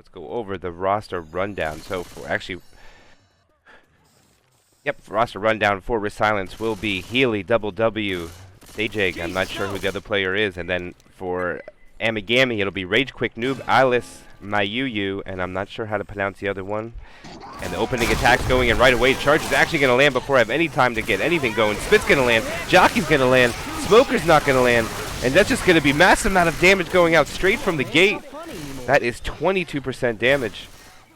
let's go over the roster rundown. So for roster rundown for Resilence will be Healy, Double W, Sajig, I'm not sure who the other player is, and then for Amagami, it'll be Rage Quick Noob, Alice, Mayuyu, and I'm not sure how to pronounce the other one. And the opening attack's going in right away. Charge is actually going to land before I have any time to get anything going. Spit's going to land. Jockey's going to land. Smoker's not going to land. And that's just going to be massive amount of damage going out straight from the gate. That is 22% damage.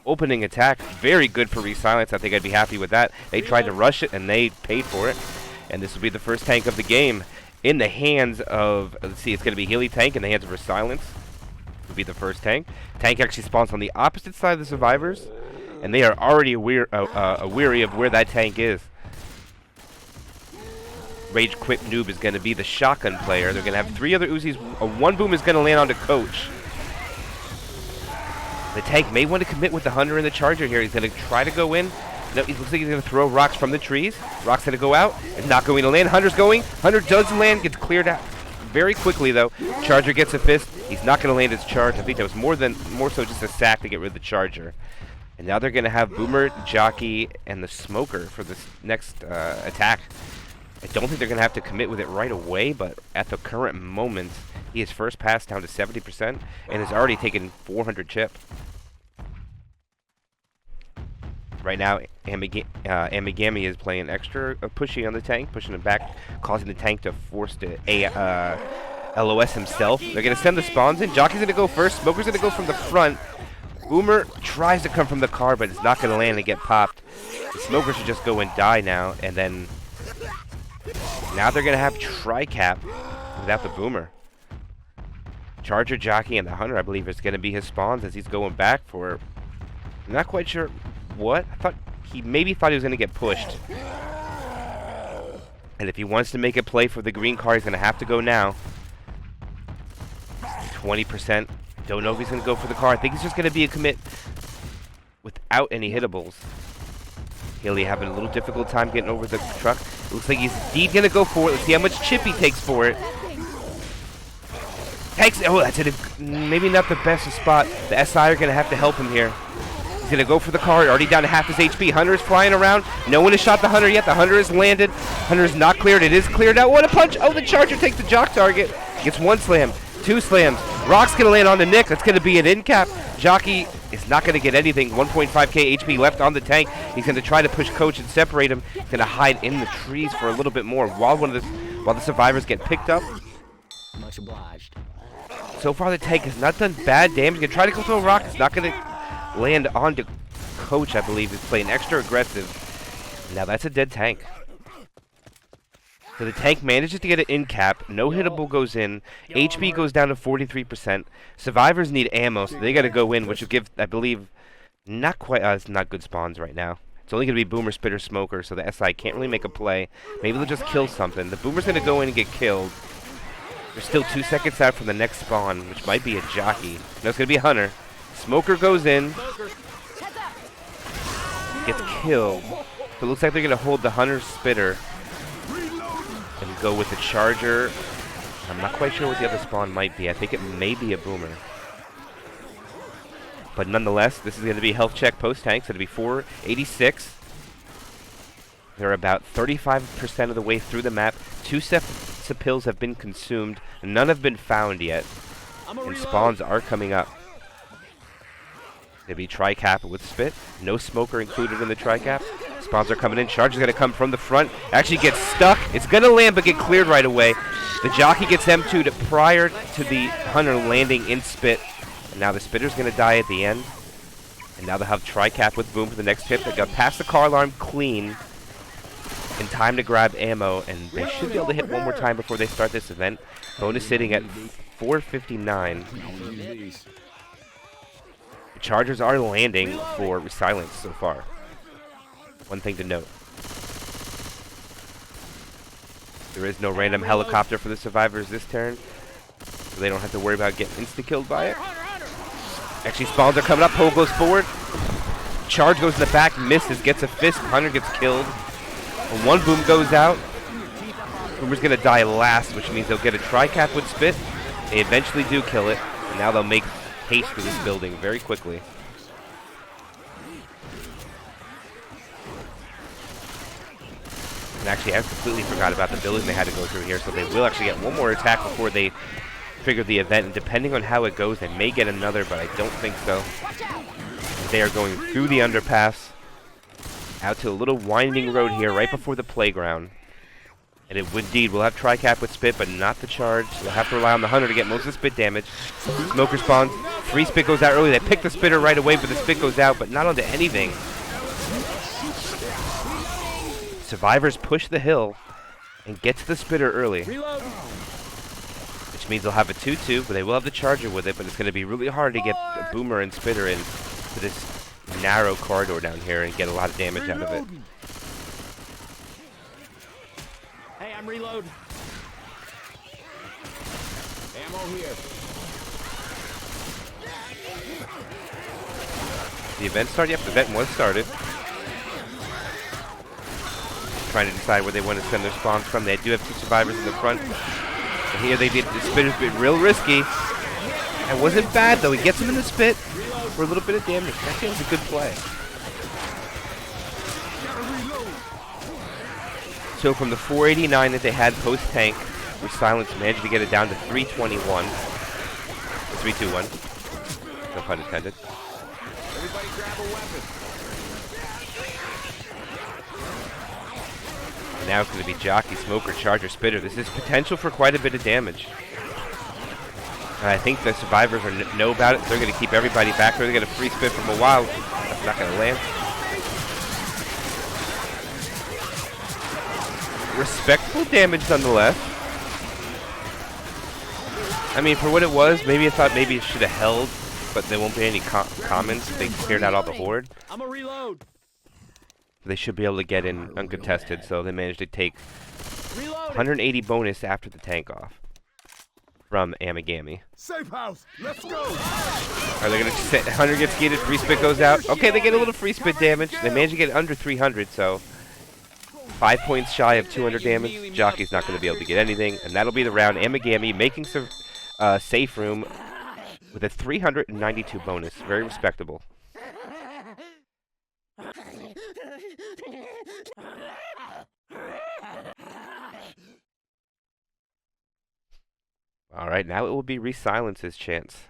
Opening attack, very good for Resilence. I think I'd be happy with that. They tried to rush it, and they paid for it. And this will be the first tank of the game. In the hands of, let's see, it's going to be Healy tank in the hands of Resilence. Will be the first tank. Tank actually spawns on the opposite side of the survivors, and they are already weary of where that tank is. Rage Quick Noob is going to be the shotgun player. They're going to have 3 other Uzis. One boom is going to land onto Coach. The tank may want to commit with the Hunter and the Charger here. He's going to try to go in. No, he looks like he's going to throw rocks from the trees. Rock's going to go out. It's not going to land. Hunter's going. Hunter does land. Gets cleared out very quickly, though. Charger gets a fist. He's not going to land his charge. I think that was more so just a sack to get rid of the Charger. And now they're going to have Boomer, Jockey, and the Smoker for this next attack. I don't think they're going to have to commit with it right away, but at the current moment, he is first pass down to 70% and has already taken 400 chip. Right now, Amagami is playing extra pushy on the tank, pushing it back, causing the tank to force to LOS himself. They're going to send the spawns in. Jockey's going to go first. Smoker's going to go from the front. Boomer tries to come from the car, but it's not going to land and get popped. The Smoker should just go and die now, and then now they're going to have Tri-Cap without the Boomer. Charger, Jockey, and the Hunter, I believe, is going to be his spawns as he's going back for... I'm not quite sure what. I thought he maybe thought he was going to get pushed. And if he wants to make a play for the green car, he's going to have to go now. 20%. Don't know if he's going to go for the car. I think he's just going to be a commit without any hitables. Healy having a little difficult time getting over the truck. It looks like he's indeed going to go for it. Let's see how much chip he takes for it. Takes, oh, that's maybe not the best spot. The SI are going to have to help him here. He's going to go for the car. Already down to half his HP. Hunter is flying around. No one has shot the Hunter yet. The Hunter is landed. Hunter is not cleared. It is cleared out. What a punch. Oh, the Charger takes the jock target. Gets 1 slam. 2 slams. Rock's going to land on the Nick. That's going to be an in cap. Jockey is not going to get anything. 1.5k HP left on the tank. He's going to try to push Coach and separate him. He's going to hide in the trees for a little bit more while the survivors get picked up. Much obliged. So far, the tank has not done bad damage. He's going to try to go throw a rock. It's not going to land onto Coach, I believe. He's playing extra aggressive. Now that's a dead tank. So the tank manages to get an in cap. No hittable goes in. HP goes down to 43%. Survivors need ammo, so they got to go in, which will give, I believe, not quite. It's not good spawns right now. It's only going to be Boomer, Spitter, Smoker, so the SI can't really make a play. Maybe they'll just kill something. The Boomer's going to go in and get killed. They're still 2 seconds out from the next spawn, which might be a Jockey. No, it's going to be a Hunter. Smoker goes in. Gets killed. So it looks like they're going to hold the Hunter Spitter and go with the Charger. I'm not quite sure what the other spawn might be. I think it may be a Boomer. But nonetheless, this is going to be health check post-tank. So it'll be 486. They're about 35% of the way through the map. 2 sets of pills have been consumed. None have been found yet. And spawns are coming up. It'll be Tri-Cap with Spit. No Smoker included in the Tri-Cap. Spawns are coming in. Charge is going to come from the front. Actually gets stuck. It's going to land but get cleared right away. The Jockey gets M2'd prior to the Hunter landing in Spit. And now the Spitter's going to die at the end. And now they'll have Tri-Cap with Boom for the next hit. They got past the car alarm clean in time to grab ammo. And they should be able to hit one more time before they start this event. Bonus sitting at 459. The Chargers are landing for Resilence so far. One thing to note. There is no random helicopter for the survivors this turn, so they don't have to worry about getting insta-killed by it. Actually, spawns are coming up. Poe goes forward. Charge goes in the back, misses, gets a fist. Hunter gets killed. And 1 boom goes out. Boomer's going to die last, which means they'll get a Tri-Cap with Spit. They eventually do kill it, and now they'll make haste through this building very quickly. And actually, I completely forgot about the building they had to go through here, so they will actually get one more attack before they trigger the event. And depending on how it goes, they may get another, but I don't think so. They are going through the underpass, out to a little winding road here, right before the playground. And it indeed will have tri-cap with spit, but not the charge. They'll have to rely on the hunter to get most of the spit damage. Smoker spawns. Free spit goes out early. They pick the spitter right away, but the spit goes out, but not onto anything. Survivors push the hill and get to the spitter early. Which means they'll have a 2-2, but they will have the charger with it, but it's going to be really hard to get a boomer and spitter in to this narrow corridor down here and get a lot of damage out of it. Hey, I'm reloading. Ammo here. The event started? Yep, the event was started. Trying to decide where they want to send their spawns from. They do have 2 survivors in the front. And here they did, the spitter's been real risky. It wasn't bad though. He gets him in the spit for a little bit of damage. That was a good play. So from the 489 that they had post-tank, Resilence managed to get it down to 321. 321. No pun intended. Everybody grab a weapon. Now it's going to be Jockey, Smoker, Charger, Spitter. This is potential for quite a bit of damage. And I think the survivors know about it. They're going to keep everybody back. They're going to get a free spit from a while. That's not going to land. Respectful damage nonetheless. I mean, for what it was, maybe I thought maybe it should have held, but there won't be any commons if they cleared out all the horde. I'm a reload. They should be able to get in uncontested, so they managed to take 180 bonus after the tank off from Amagami. Safe house, let's go. Are they going to sit? 100 gets gated, free spit goes out. Okay, they get a little free spit damage. They managed to get under 300, so 5 points shy of 200 damage. Jockey's not going to be able to get anything, and that'll be the round. Amagami making some safe room with a 392 bonus. Very respectable. Alright, now it will be Resilence's chance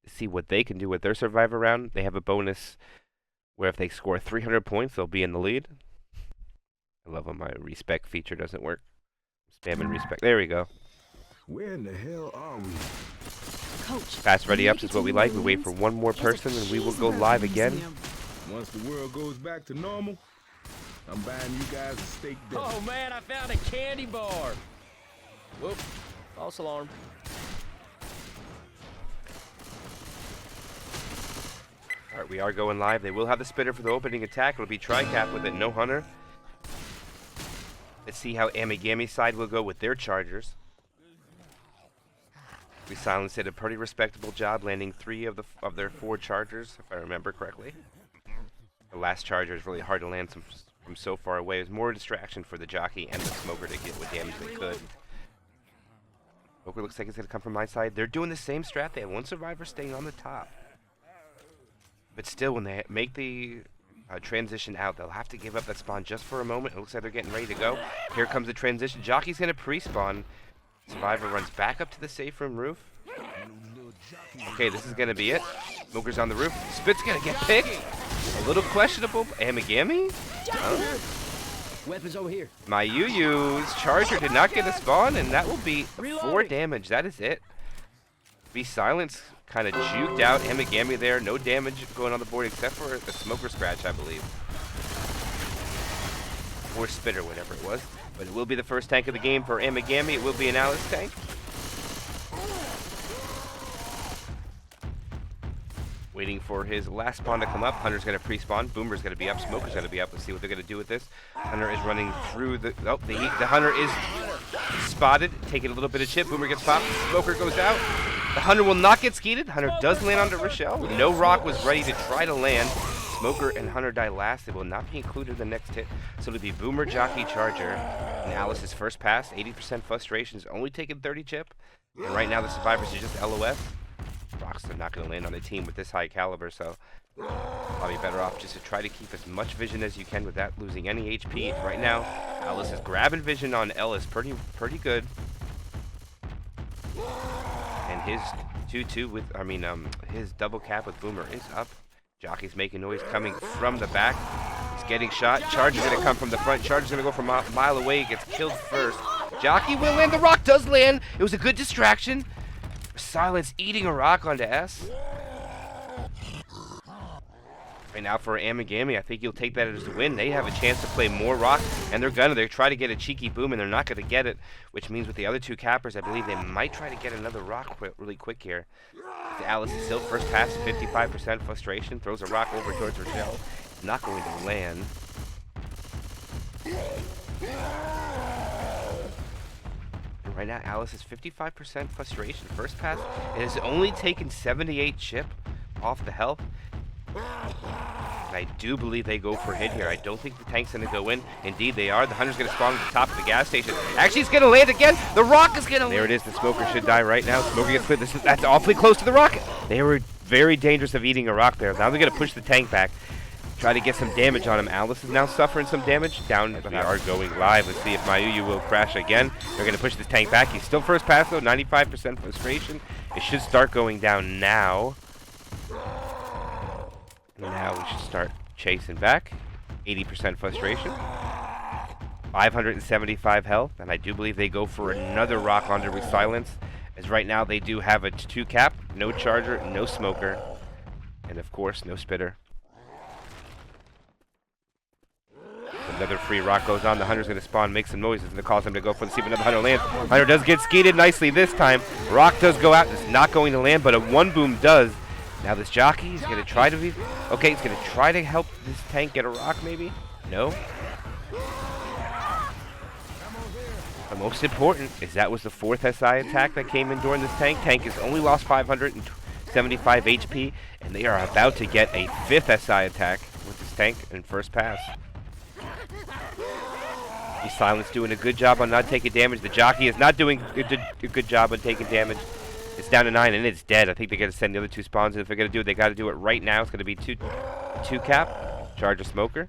to see what they can do with their survivor round. They have a bonus where if they score 300 points, they'll be in the lead. I love when my respec feature doesn't work. Spamming respec. There we go. Where in the hell are we? Coach, Fast ready ups is what we like. We wait for one more person and we will go live again. Once the world goes back to normal, I'm buying you guys a steak dinner. Oh man, I found a candy bar. Whoop, false alarm. Alright, we are going live. They will have the spitter for the opening attack. It'll be tri-cap with it, no hunter. Let's see how Amagami's side will go with their chargers. Resilence did a pretty respectable job landing 3 of their 4 chargers, if I remember correctly. The last charger is really hard to land from so far away. It was more a distraction for the jockey and the smoker to get what damage they could. Smoker looks like it's going to come from my side. They're doing the same strat. They have one survivor staying on the top. But still, when they make the transition out, they'll have to give up that spawn just for a moment. It looks like they're getting ready to go. Here comes the transition. Jockey's going to pre-spawn. Survivor runs back up to the safe room roof. Okay, this is going to be it. Smoker's on the roof. Spit's going to get picked. A little questionable. Amagami? Oh. Weapons over here. My Yu-Yu's charger did not get a spawn, and that will be 4 damage. That is it. Resilence kind of juked out Amagami there. No damage going on the board except for the smoker scratch, I believe. Or spitter, whatever it was. But it will be the first tank of the game for Amagami. It will be an Alice tank. Waiting for his last spawn to come up. Hunter's going to pre-spawn. Boomer's going to be up. Smoker's going to be up. Let's see what they're going to do with this. Hunter is running through the... Oh, the Hunter is spotted. Taking a little bit of chip. Boomer gets popped. Smoker goes out. The Hunter will not get skeeted. Hunter does land onto Rochelle. No rock was ready to try to land. Smoker and Hunter die last. They will not be included in the next hit. So it'll be Boomer, Jockey, Charger. And Alice's first pass. 80% frustrations. Only taking 30 chip. And right now the survivors are just LOS. Rocks are not going to land on the team with this high caliber, so probably better off just to try to keep as much vision as you can without losing any HP. Right now, Alice is grabbing vision on Ellis pretty good. And his 2-2 with, his double cap with Boomer is up. Jockey's making noise coming from the back. He's getting shot. Charge is going to come from the front. Charge is going to go from a mile away. He gets killed first. Jockey will land. The rock does land. It was a good distraction. Silence eating a rock onto S. Right now for Amagami, I think you'll take that as a win. They have a chance to play more rock, and they're trying to get a cheeky boom, and they're not going to get it, which means with the other two cappers, I believe they might try to get another rock really quick here. Alice is still first pass, 55% frustration, throws a rock over towards Rochelle. Not going to land. And right now, Alice is 55% frustration. First pass, it has only taken 78 chip off the health. And I do believe they go for a hit here. I don't think the tank's going to go in. Indeed, they are. The Hunter's going to spawn at the top of the gas station. Actually, it's going to land again. The rock is going to land. There it is. The Smoker should die right now. Smoker gets split. That's awfully close to the rocket. They were very dangerous of eating a rock there. Now they're going to push the tank back. Try to get some damage on him. Alice is now suffering some damage. Down, we are going live. Let's see if Mayuyu will crash again. They're going to push this tank back. He's still first pass, though. 95% frustration. It should start going down now. Now we should start chasing back. 80% frustration. 575 health. And I do believe they go for another rock onto Resilence. As right now they do have a 2 cap. No charger, no smoker. And of course, no spitter. Another free rock goes on. The Hunter's going to spawn, make some noises, and it calls him to go for the see if another Hunter lands. Hunter does get skeeted nicely this time. Rock does go out. It's not going to land, but a 1 boom does. Now this jockey is going to try to be... Okay, he's going to try to help this tank get a rock, maybe? No. The most important is that was the 4th SI attack that came in during this tank. Tank has only lost 575 HP, and they are about to get a 5th SI attack with this tank in first pass. Silence doing a good job on not taking damage. The jockey is not doing a good job on taking damage. It's down to 9 and it's dead. I think they got to send the other 2 spawns. And if they're going to do it, they got to do it right now. It's going to be 2 cap. Charge a smoker.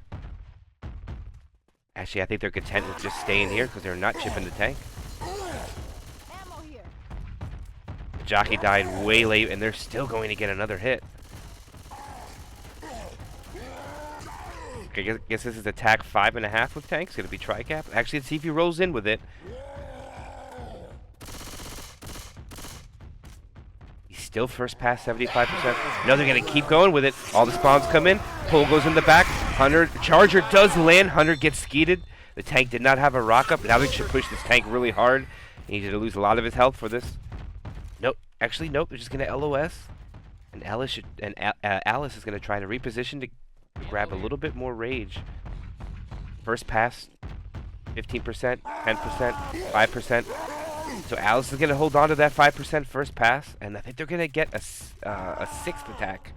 Actually, I think they're content with just staying here because they're not chipping the tank. The jockey died way late and they're still going to get another hit. I guess this is attack 5.5 with tanks. It's going to be tri-cap. Actually, let's see if he rolls in with it. He's still first pass, 75%. No, they're going to keep going with it. All the spawns come in. Pull goes in the back. Hunter, Charger does land. Hunter gets skeeted. The tank did not have a rock up. Now they should push this tank really hard. He needed to lose a lot of his health for this. Nope. Actually, nope. They're just going to LOS. And Alice is going to try to reposition to grab a little bit more rage. First pass, 15%, 10%, 5%. So Alice is going to hold on to that 5% first pass, and I think they're going to get a 6th attack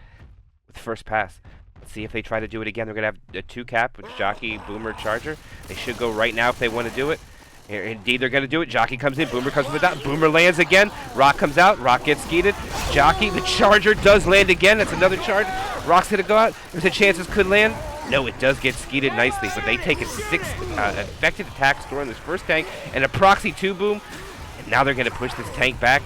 with first pass. Let's see if they try to do it again. They're going to have a 2 cap with Jockey, Boomer, Charger. They should go right now if they want to do it. Indeed, they're going to do it. Jockey comes in. Boomer comes with a dot. Boomer lands again. Rock comes out. Rock gets skeeted. Jockey, the Charger does land again. That's another charge. Rock's going to go out. There's a chance this could land. No, it does get skeeted nicely, but they take a 6 effective attacks during this first tank and a proxy 2 boom. And now they're going to push this tank back.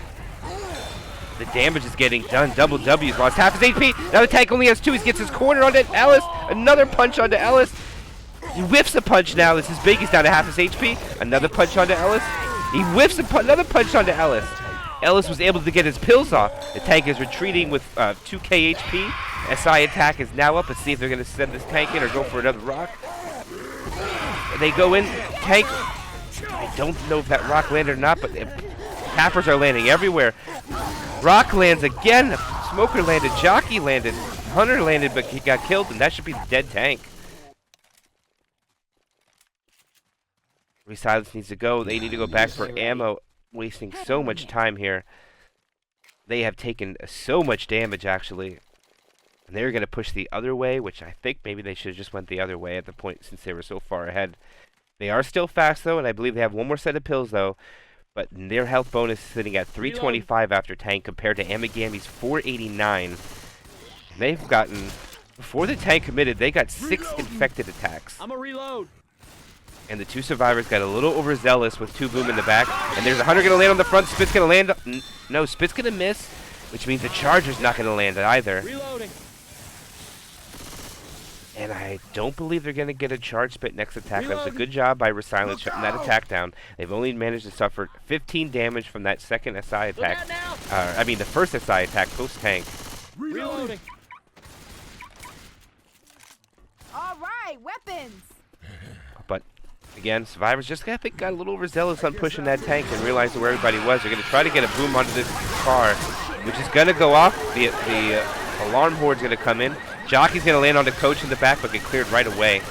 The damage is getting done. Double W's lost half his HP. Now the tank only has 2. He gets his corner onto Ellis. Another punch onto Ellis. He whiffs a punch now. This is big. He's down to half his HP. Another punch onto Ellis. He whiffs another punch onto Ellis. Ellis was able to get his pills off. The tank is retreating with 2k HP. SI attack is now up. Let's see if they're going to send this tank in or go for another rock. They go in. Tank. I don't know if that rock landed or not, but cappers are landing everywhere. Rock lands again. Smoker landed. Jockey landed. Hunter landed, but he got killed, and that should be the dead tank. Resilence needs to go. They need to go back for ammo. Wasting so much time here. They have taken so much damage, actually. And they're going to push the other way, which I think maybe they should have just went the other way at the point since they were so far ahead. They are still fast, though, and I believe they have one more set of pills, though. But their health bonus is sitting at 325 after tank compared to Amagami's 489. They've gotten, before the tank committed, they got 6 infected attacks. I'm a reload. And the 2 survivors got a little overzealous with 2 boom in the back. And there's a hunter gonna land on the front. Spit's gonna land. No, Spit's gonna miss, which means the charger's not gonna land either. Reloading. And I don't believe they're going to get a charge Spit next attack. That was a good job by Resilence shutting that attack down. They've only managed to suffer 15 damage from that second SI attack. I mean, the first SI attack post-tank. Reloading. All right, weapons. But, again, Survivors just got a little overzealous on pushing that tank and realized where everybody was. They're going to try to get a boom onto this car, which is going to go off. The alarm horde's going to come in. Jockey's going to land on the coach in the back, but get cleared right away.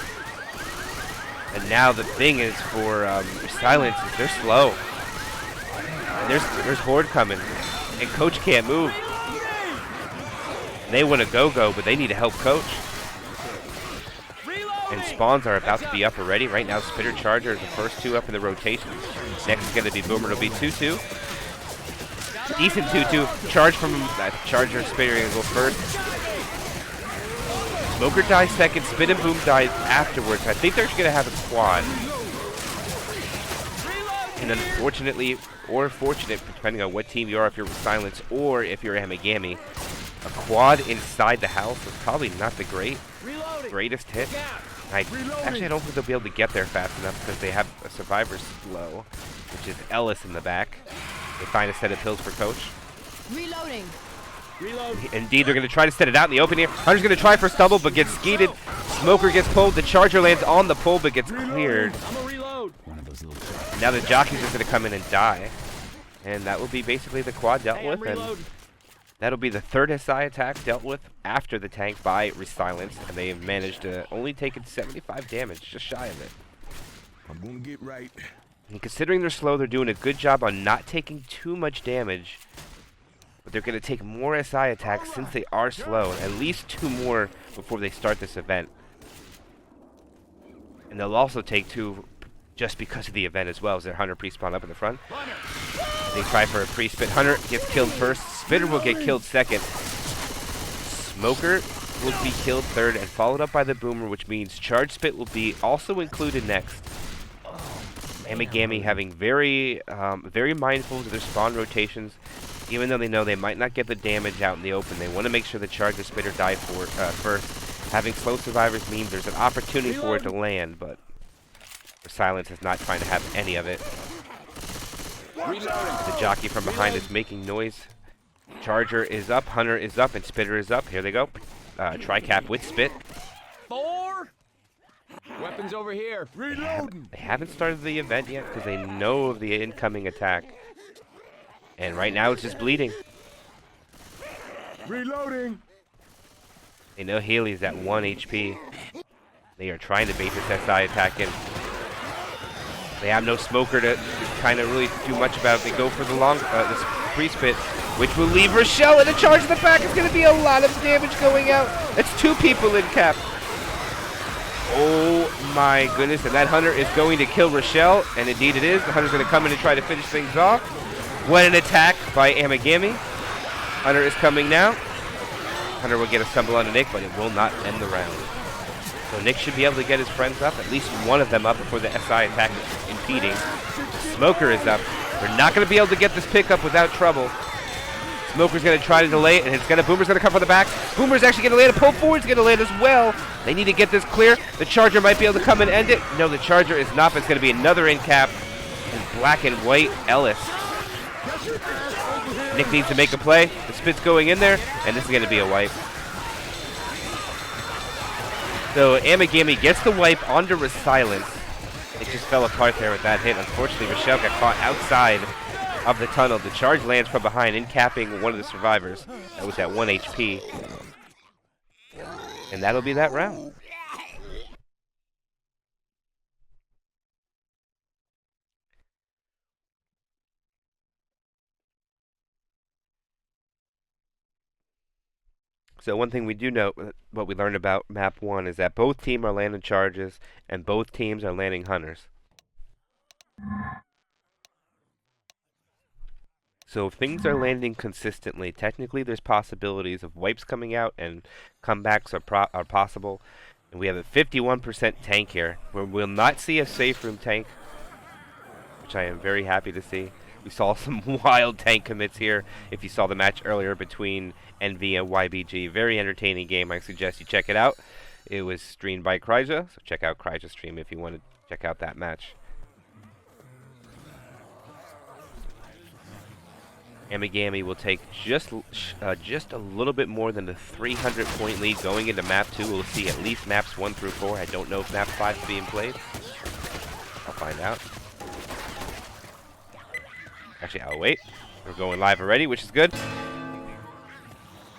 And now the thing is for Silence is they're slow. And there's horde coming, and coach can't move. They want to go, but they need to help coach. And spawns are about to be up already. Right now, Spitter Charger is the first 2 up in the rotation. Next is going to be Boomer. It'll be 2-2. Decent 2-2. Charge from that Charger. Spitter going to go first. Smoker dies second, Spit and Boom dies afterwards. I think they're going to have a quad. And unfortunately, or fortunate, depending on what team you are, if you're Silence or if you're Amagami, a quad inside the house is probably not the greatest hit. I don't think they'll be able to get there fast enough because they have a survivor slow, which is Ellis in the back. They find a set of pills for coach. Reloading. Indeed, they're going to try to set it out in the open here. Hunter's going to try for stumble, but gets skeeted. Smoker gets pulled. The Charger lands on the pole, but gets cleared. Now the Jockey's just going to come in and die. And that will be basically the quad dealt with. And that'll be the 3rd SI attack dealt with after the tank by Resilence. And they have managed to only take 75 damage, just shy of it. I'm going to get right. And considering they're slow, they're doing a good job on not taking too much damage. But they're going to take more SI attacks since they are slow. At least 2 more before they start this event. And they'll also take 2 just because of the event as well, as their Hunter pre-spawn up in the front. They try for a pre-spit. Hunter gets killed first. Spitter will get killed second. Smoker will be killed third and followed up by the Boomer, which means Charge Spit will be also included next. Amagami having very mindful of their spawn rotations. Even though they know they might not get the damage out in the open, they want to make sure the Charger Spitter die first. Having slow survivors means there's an opportunity for it to land, but Silence is not trying to have any of it. The Jockey from behind is making noise. Charger is up, Hunter is up, and Spitter is up. Here they go. Tri-cap with Spit. 4 weapons over here. Reloading. They haven't started the event yet because they know of the incoming attack. And right now it's just bleeding. Reloading. They know Haley's at 1 HP. They are trying to bait this SI attack in. They have no Smoker to kind of really do much about it. They go for the this pre-spit, which will leave Rochelle in a charge in the back. It's going to be a lot of damage going out. That's 2 people in cap. Oh my goodness, and that Hunter is going to kill Rochelle, and indeed it is. The Hunter's going to come in and try to finish things off. What an attack by Amagami. Hunter is coming now. Hunter will get a stumble onto Nick, but it will not end the round. So Nick should be able to get his friends up, at least one of them up before the SI attack is impeding. Smoker is up. They're not going to be able to get this pickup without trouble. Smoker's going to try to delay it, and Boomer's going to come from the back. Boomer's actually going to land. A pull forward's going to land as well. They need to get this clear. The Charger might be able to come and end it. No, the Charger is not. It's going to be another in cap. And black and white Ellis. Nick needs to make a play. The Spit's going in there, and this is going to be a wipe. So Amagami gets the wipe onto Resilence. It just fell apart there with that hit. Unfortunately, Rochelle got caught outside of the tunnel. The charge lands from behind, in capping one of the survivors. That was at 1 HP. And that'll be that round. So one thing we do know, what we learned about map 1, is that both teams are landing charges and both teams are landing hunters. So if things are landing consistently, technically there's possibilities of wipes coming out and comebacks are possible. And we have a 51% tank here. We will not see a safe room tank, which I am very happy to see. We saw some wild tank commits here. If you saw the match earlier between NV and YBG, very entertaining game. I suggest you check it out. It was streamed by Kryja, so check out Kryja's stream if you want to check out that match. Amagami will take just a little bit more than the 300-point lead going into map 2. We'll see at least maps 1 through 4. I don't know if map 5 is being played. I'll find out. Actually, I'll wait. We're going live already, which is good.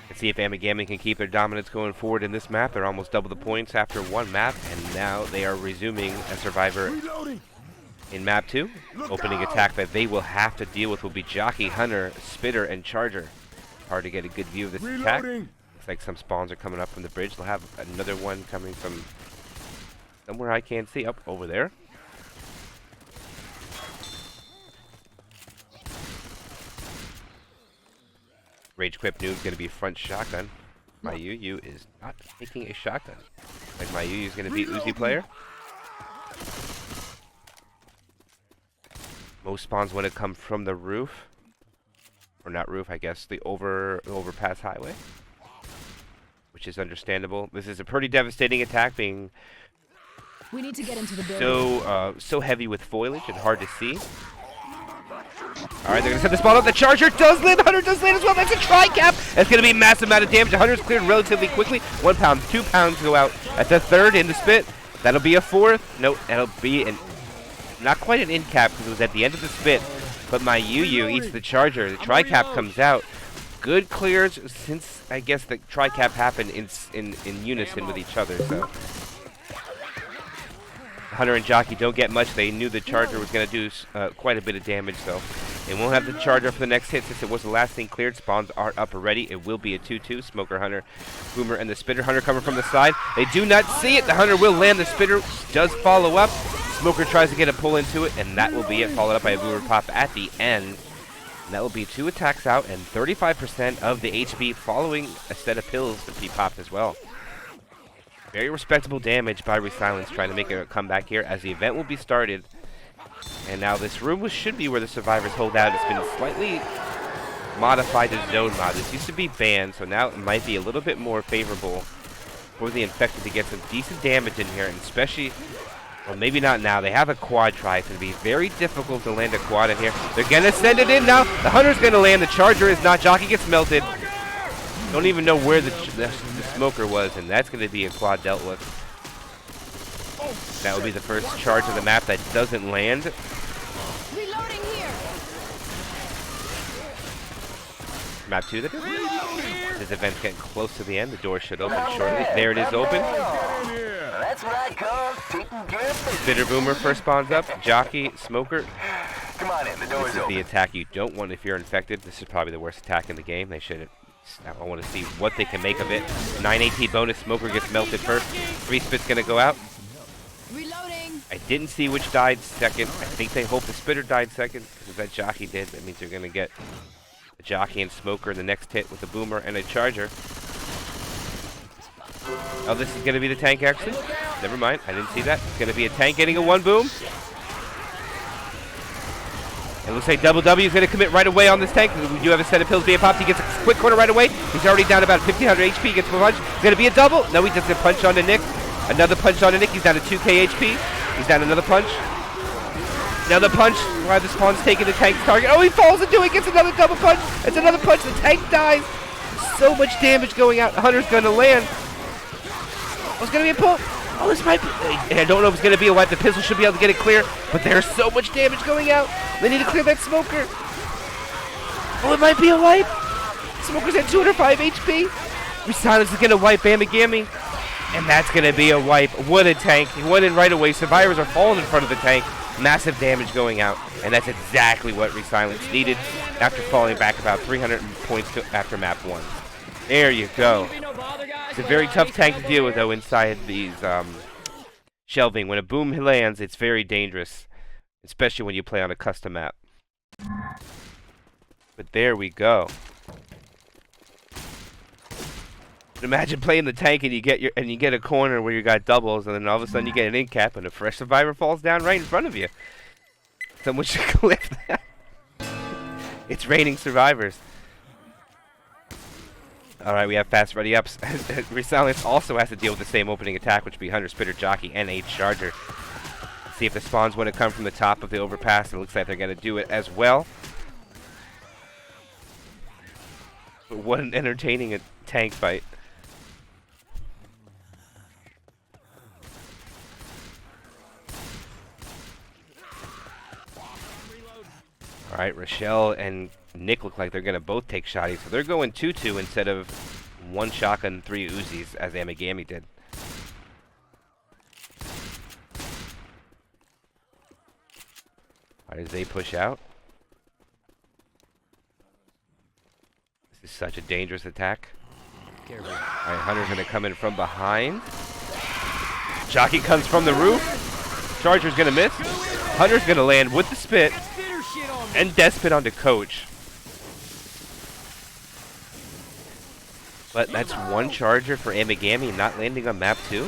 Let's see if Amagami can keep their dominance going forward in this map. They're almost double the points after one map, and now they are resuming a survivor in map 2. Opening attack that they will have to deal with will be Jockey, Hunter, Spitter, and Charger. Hard to get a good view of this attack. Looks like some spawns are coming up from the bridge. They'll have another one coming from somewhere I can't see. Up over there. Rage Quip Noob is going to be front shotgun. My Yu is not taking a shotgun. Like my Yu is going to be Uzi player. Most spawns want to come from the roof. Or not roof, I guess. The overpass highway. Which is understandable. This is a pretty devastating attack, being We need to get into the building. so heavy with foliage and hard to see. Alright, they're going to set the spawn up. The Charger does land. The Hunter does land as well. That's a tri-cap. That's going to be a massive amount of damage. The Hunter's cleared relatively quickly. 1 pound, 2 pounds go out. That's a third in the spit. That'll be a fourth. No, that'll be not quite an in cap because it was at the end of the spit. But my Yu eats the Charger. The tri-cap comes out. Good clears since I guess the tri-cap happened in unison with each other. So Hunter and Jockey don't get much. They knew the Charger was going to do quite a bit of damage, though. They won't have the Charger for the next hit since it was the last thing cleared. Spawns are up already. It will be a 2-2. Smoker, Hunter, Boomer, and the Spitter. Hunter coming from the side. They do not see it. The Hunter will land. The Spitter does follow up. Smoker tries to get a pull into it, and that will be it. Followed up by a Boomer pop at the end. And that will be 2 attacks out and 35% of the HP following a set of pills to be popped as well. Very respectable damage by Resilence, trying to make a comeback here as the event will be started. And now this room should be where the survivors hold out. It's been slightly modified to zone mod. This used to be banned, so now it might be a little bit more favorable for the infected to get some decent damage in here, and especially, well, maybe not now. They have a quad try. It's going to be very difficult to land a quad in here. They're going to send it in now. The Hunter's going to land. The Charger is not. Jockey gets melted. Don't even know where the Smoker was, and that's going to be a quad dealt with. That will be the first charge of the map that doesn't land. Reloading here. Map 2 that doesn't. This event's getting close to the end. The door should open shortly. There it is open. That's what I call taking care of business. Spitter Boomer first spawns up. Jockey, Smoker. Come on in, the door's This is open. the attack you don't want if you're infected. This is probably the worst attack in the game. They should. I want to see what they can make of it. 9 AT bonus. Smoker gets melted first. 3 spits gonna go out. Reloading. I didn't see which died second. I think they hope the Spitter died second because that Jockey did. That means they're gonna get a Jockey and Smoker in the next hit with a Boomer and a Charger. Oh, this is gonna be the tank actually. Never mind. I didn't see that. It's gonna be a tank getting a 1 boom. It looks like Double W is going to commit right away on this tank. We do have a set of pills being popped. He gets a quick corner right away. He's already down about 1,500 HP. Gets a punch. It's going to be a double. No, he does a punch on the Nick. Another punch on the Nick. He's down to 2k HP. He's down another punch. Another punch. While the spawn's taking the tank's target. Oh, he falls into it. Gets another double punch. It's another punch. The tank dies. So much damage going out. Hunter's going to land. Oh, it's going to be a pull. Oh, this might be... I don't know if it's going to be a wipe. The pistol should be able to get it clear. But there's so much damage going out. They need to clear that Smoker. Oh, it might be a wipe. Smoker's at 205 HP. Resilence is going to wipe Amagami. And that's going to be a wipe. What a tank. He went in right away. Survivors are falling in front of the tank. Massive damage going out. And that's exactly what Resilence needed after falling back about 300 points after map 1. There you go. It's a very tough tank to deal with, though, inside these shelving. When a boom lands, it's very dangerous, especially when you play on a custom map. But there we go. Imagine playing the tank and you get a corner where you got doubles, and then all of a sudden you get an in cap and a fresh survivor falls down right in front of you. Someone should clip that. It's raining survivors. Alright, we have fast ready ups. Resilence also has to deal with the same opening attack, which would be Hunter, Spitter, Jockey, and H Charger. See if the spawns want to come from the top of the overpass. It looks like they're going to do it as well. But what an entertaining tank fight. Alright, Rochelle and Nick look like they're going to both take shotties. So they're going 2-2 instead of 1 shotgun, 3 Uzis, as Amagami did. Alright, as they push out. This is such a dangerous attack. Alright, Hunter's going to come in from behind. Jockey comes from the roof. Charger's going to miss. Hunter's going to land with the spit. And death spit onto Coach. But that's 1 charger for Amagami not landing on map 2.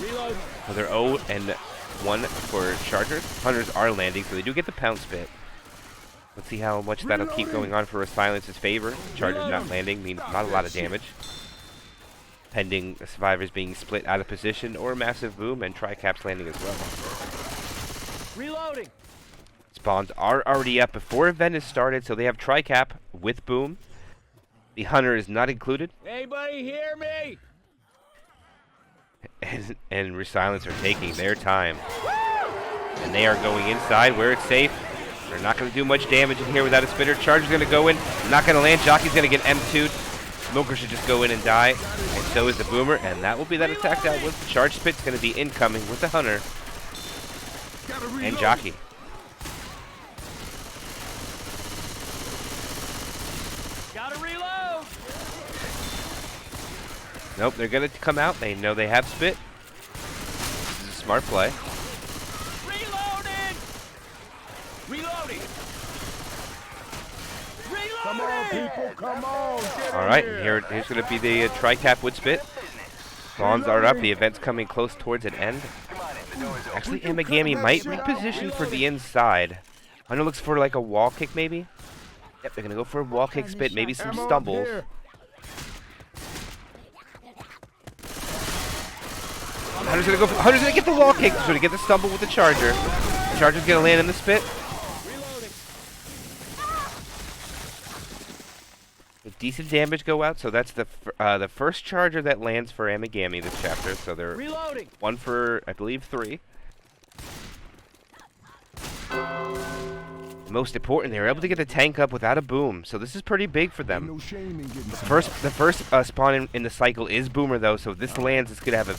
So they're 0 and 1 for chargers. Hunters are landing, so they do get the pound spit. Let's see how much that'll keep going on for Silence's favor. Chargers not landing means not a lot of damage. Pending the survivors being split out of position or a massive boom, and tri-caps landing as well. Reloading. Spawns are already up before event is started, so they have tri-cap with boom. The Hunter is not included. Anybody hear me? And Resilence are taking their time. And they are going inside where it's safe. They're not going to do much damage in here without a spitter. Charger's going to go in. Not going to land. Jockey's going to get M2'd. Smoker should just go in and die. And so is the Boomer. And that will be that attack out with the charge spit's going to be incoming with the Hunter. And Jockey. Gotta reload. Nope, they're going to come out. They know they have spit. This is a smart play. Reloading. Reloading. Reloading. Come on, people, come on. All right, here's going to be the tri-cap wood spit. Spawns are up. The event's coming close towards an end. Actually, Amagami might reposition for the inside. Hunter looks for like a wall kick, maybe. Yep, they're going to go for a wall kick spit, maybe some stumbles. Hunter's going to get the wall kick. He's going to get the stumble with the charger. The charger's going to land in the spit. Decent damage go out, so that's the first charger that lands for Amagami this chapter. So they're Reloading. 1 for, I believe, 3. Most important, they were able to get the tank up without a boom, so this is pretty big for them. The first spawn in the cycle is Boomer though, so if this lands, it's gonna have a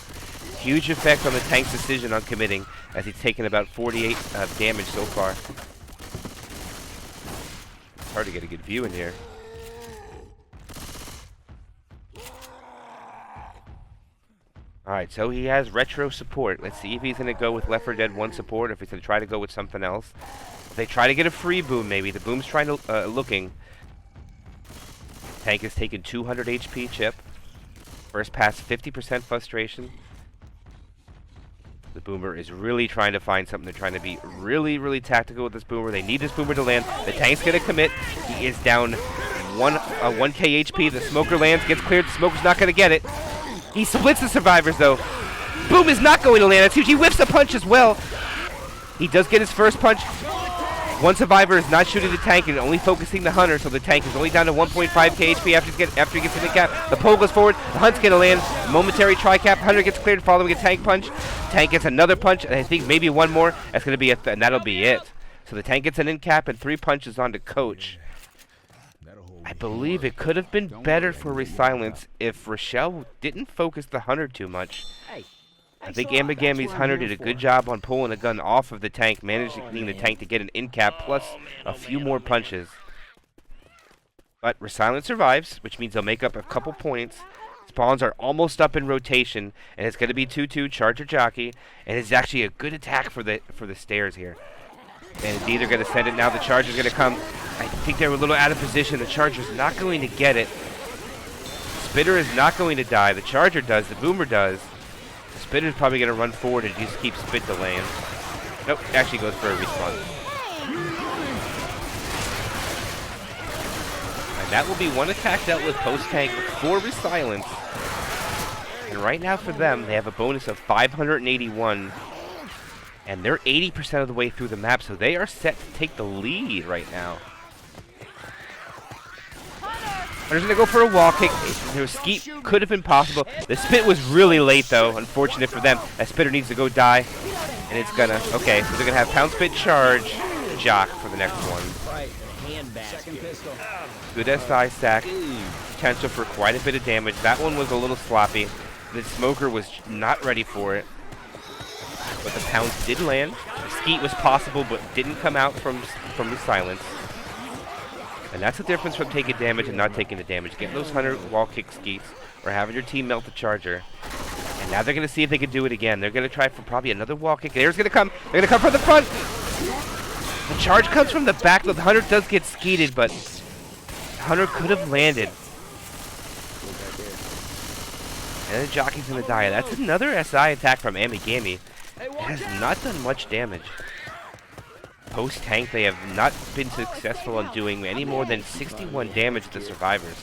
huge effect on the tank's decision on committing, as he's taken about 48 damage so far. It's hard to get a good view in here. Alright, so he has retro support. Let's see if he's going to go with Left 4 Dead 1 support, or if he's going to try to go with something else. If they try to get a free boom, maybe. The boom's trying to, looking. Tank has taken 200 HP chip. First pass, 50% frustration. The Boomer is really trying to find something. They're trying to be really, really tactical with this Boomer. They need this Boomer to land. The tank's going to commit. He is down 1k HP. The Smoker lands, gets cleared. The Smoker's not going to get it. He splits the survivors, though. Boom is not going to land. That's huge. He whiffs a punch as well. He does get his first punch. One survivor is not shooting the tank and only focusing the Hunter, so the tank is only down to 1.5k HP after he gets to the cap. The pole goes forward. The Hunt's going to land. Momentary tri-cap. Hunter gets cleared following a tank punch. Tank gets another punch, and I think maybe one more. That's going to be and that'll be it. So the tank gets an in cap and 3 punches onto Coach. I believe it could have been better for Resilence if Rochelle didn't focus the Hunter too much. I think Amagami's Hunter did a good job on pulling a gun off of the tank, managing the tank to get an in cap plus a few more punches. But Resilence survives, which means they'll make up a couple points. Spawns are almost up in rotation, and it's going to be 2-2 Charger Jockey, and it's actually a good attack for the stairs here. And indeed, they're going to send it now. The Charger's going to come. I think they were a little out of position. The Charger's not going to get it. Spitter is not going to die. The Charger does. The Boomer does. The Spitter's probably going to run forward and just keep Spit delaying. Nope, actually goes for a respawn. And that will be one attack dealt with post-tank for Resilence. And right now for them, they have a bonus of 581. And they're 80% of the way through the map, so they are set to take the lead right now. Hunter's going to go for a wall kick. Their skeet could have been possible. The Spit was really late, though. Unfortunate for them. That Spitter needs to go die. And it's going to... Okay, so they're going to have Pound Spit charge Jock for the next one. Right, hand basket. Good SI stack. Potential for quite a bit of damage. That one was a little sloppy. The Smoker was not ready for it. But the pounds did land. The skeet was possible, but didn't come out from Resilence. And that's the difference from taking damage and not taking the damage. Getting those 100 wall kick skeets, or having your team melt the Charger. And now they're going to see if they can do it again. They're going to try for probably another wall kick. There's going to come. They're going to come from the front. The charge comes from the back, though the Hunter does get skeeted, but Hunter could have landed. And the Jockey's going to die. That's another SI attack from Amagami. It has not done much damage. Post-tank, they have not been successful in doing any more than 61 damage to the survivors.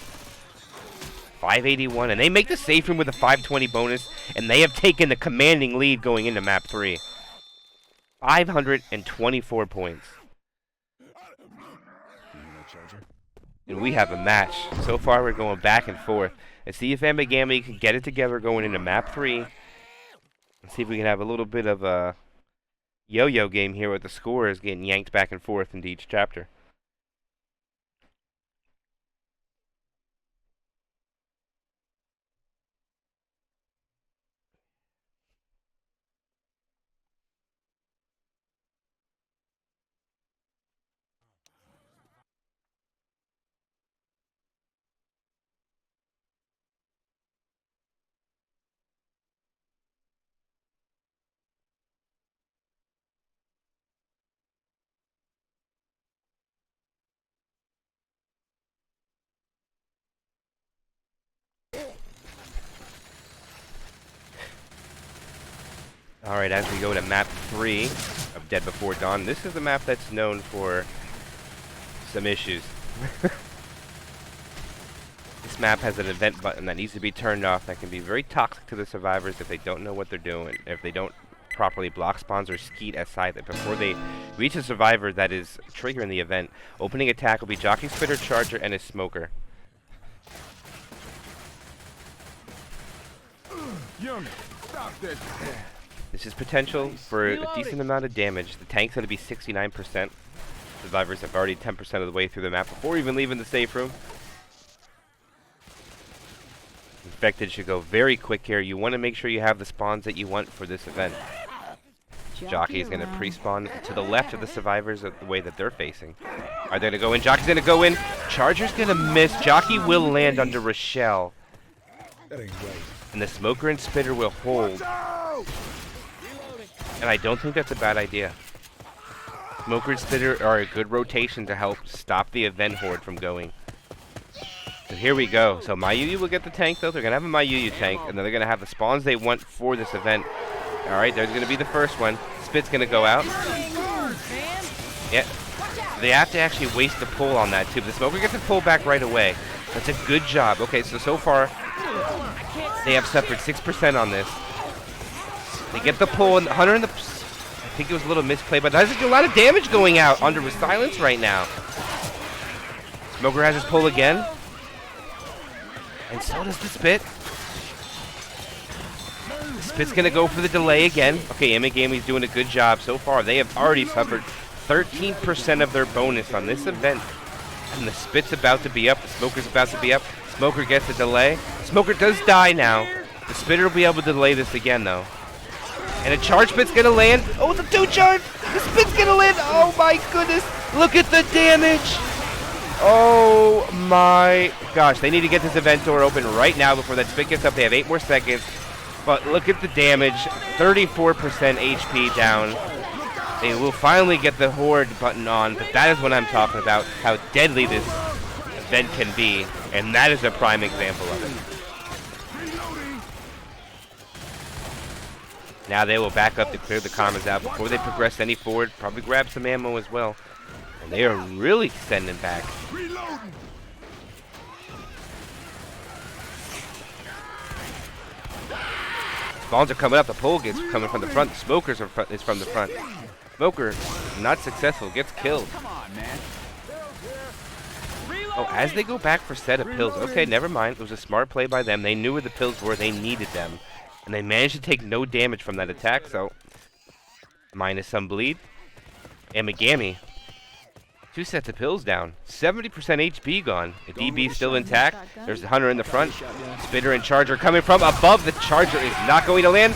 581, and they make the safe room with a 520 bonus, and they have taken the commanding lead going into map 3. 524 points. And we have a match. So far, we're going back and forth. And see if Amagami can get it together going into map 3. And see if we can have a little bit of a yo-yo game here with the scores getting yanked back and forth into each chapter. Alright, as we go to map 3 of Dead Before Dawn, this is a map that's known for some issues. This map has an event button that needs to be turned off that can be very toxic to the survivors if they don't know what they're doing, if they don't properly block spawns or skeet aside that before they reach a survivor that is triggering the event. Opening attack will be Jockey, Spitter, Charger, and a Smoker. Young, stop this. This is potential for a decent amount of damage. The tank's going to be 69%. Survivors have already 10% of the way through the map before even leaving the safe room. Infected should go very quick here. You want to make sure you have the spawns that you want for this event. Jockey is going to pre-spawn to the left of the survivors of the way that they're facing. Are they going to go in? Jockey's going to go in. Charger's going to miss. Jockey will land under Rochelle. That ain't right. And the Smoker and Spitter will hold. And I don't think that's a bad idea. Smoker and Spitter are a good rotation to help stop the event horde from going. So here we go. So Mayuyu will get the tank, though. They're going to have a Mayuyu tank, and then they're going to have the spawns they want for this event. Alright, there's going to be the first one. Spit's going to go out. Yeah. They have to actually waste the pull on that, too. But the Smoker gets the pull back right away. That's a good job. Okay, so far, they have suffered 6% on this. They get the pull, and Hunter in the... I think it was a little misplay, but there's a lot of damage going out under Resilence right now. Smoker has his pull again. And so does the Spit. The Spit's going to go for the delay again. Okay, Amagami's doing a good job so far. They have already suffered 13% of their bonus on this event. And the Spit's about to be up. The Smoker's about to be up. Smoker gets a delay. Smoker does die now. The Spitter will be able to delay this again, though. And a charge Spit's going to land. Oh, the 2 charge. The Spit's going to land. Oh, my goodness. Look at the damage. Oh, my gosh. They need to get this event door open right now before that Spit gets up. They have 8 more seconds. But look at the damage. 34% HP down. They will finally get the Horde button on, but that is what I'm talking about, how deadly this event can be, and that is a prime example of it. Now they will back up to clear the commas out before they progress any forward, probably grab some ammo as well. And they are really sending back. Spawns are coming up, the pole gets coming from the front, the smokers are is from the front. Smoker, not successful, gets killed. Oh, as they go back for set of pills. Okay, never mind. It was a smart play by them. They knew where the pills were. They needed them. And they managed to take no damage from that attack, so... minus some bleed. Amagami. 2 sets of pills down. 70% HP gone. The DB still intact. There's the Hunter in the front. Spitter and Charger coming from above. The Charger is not going to land.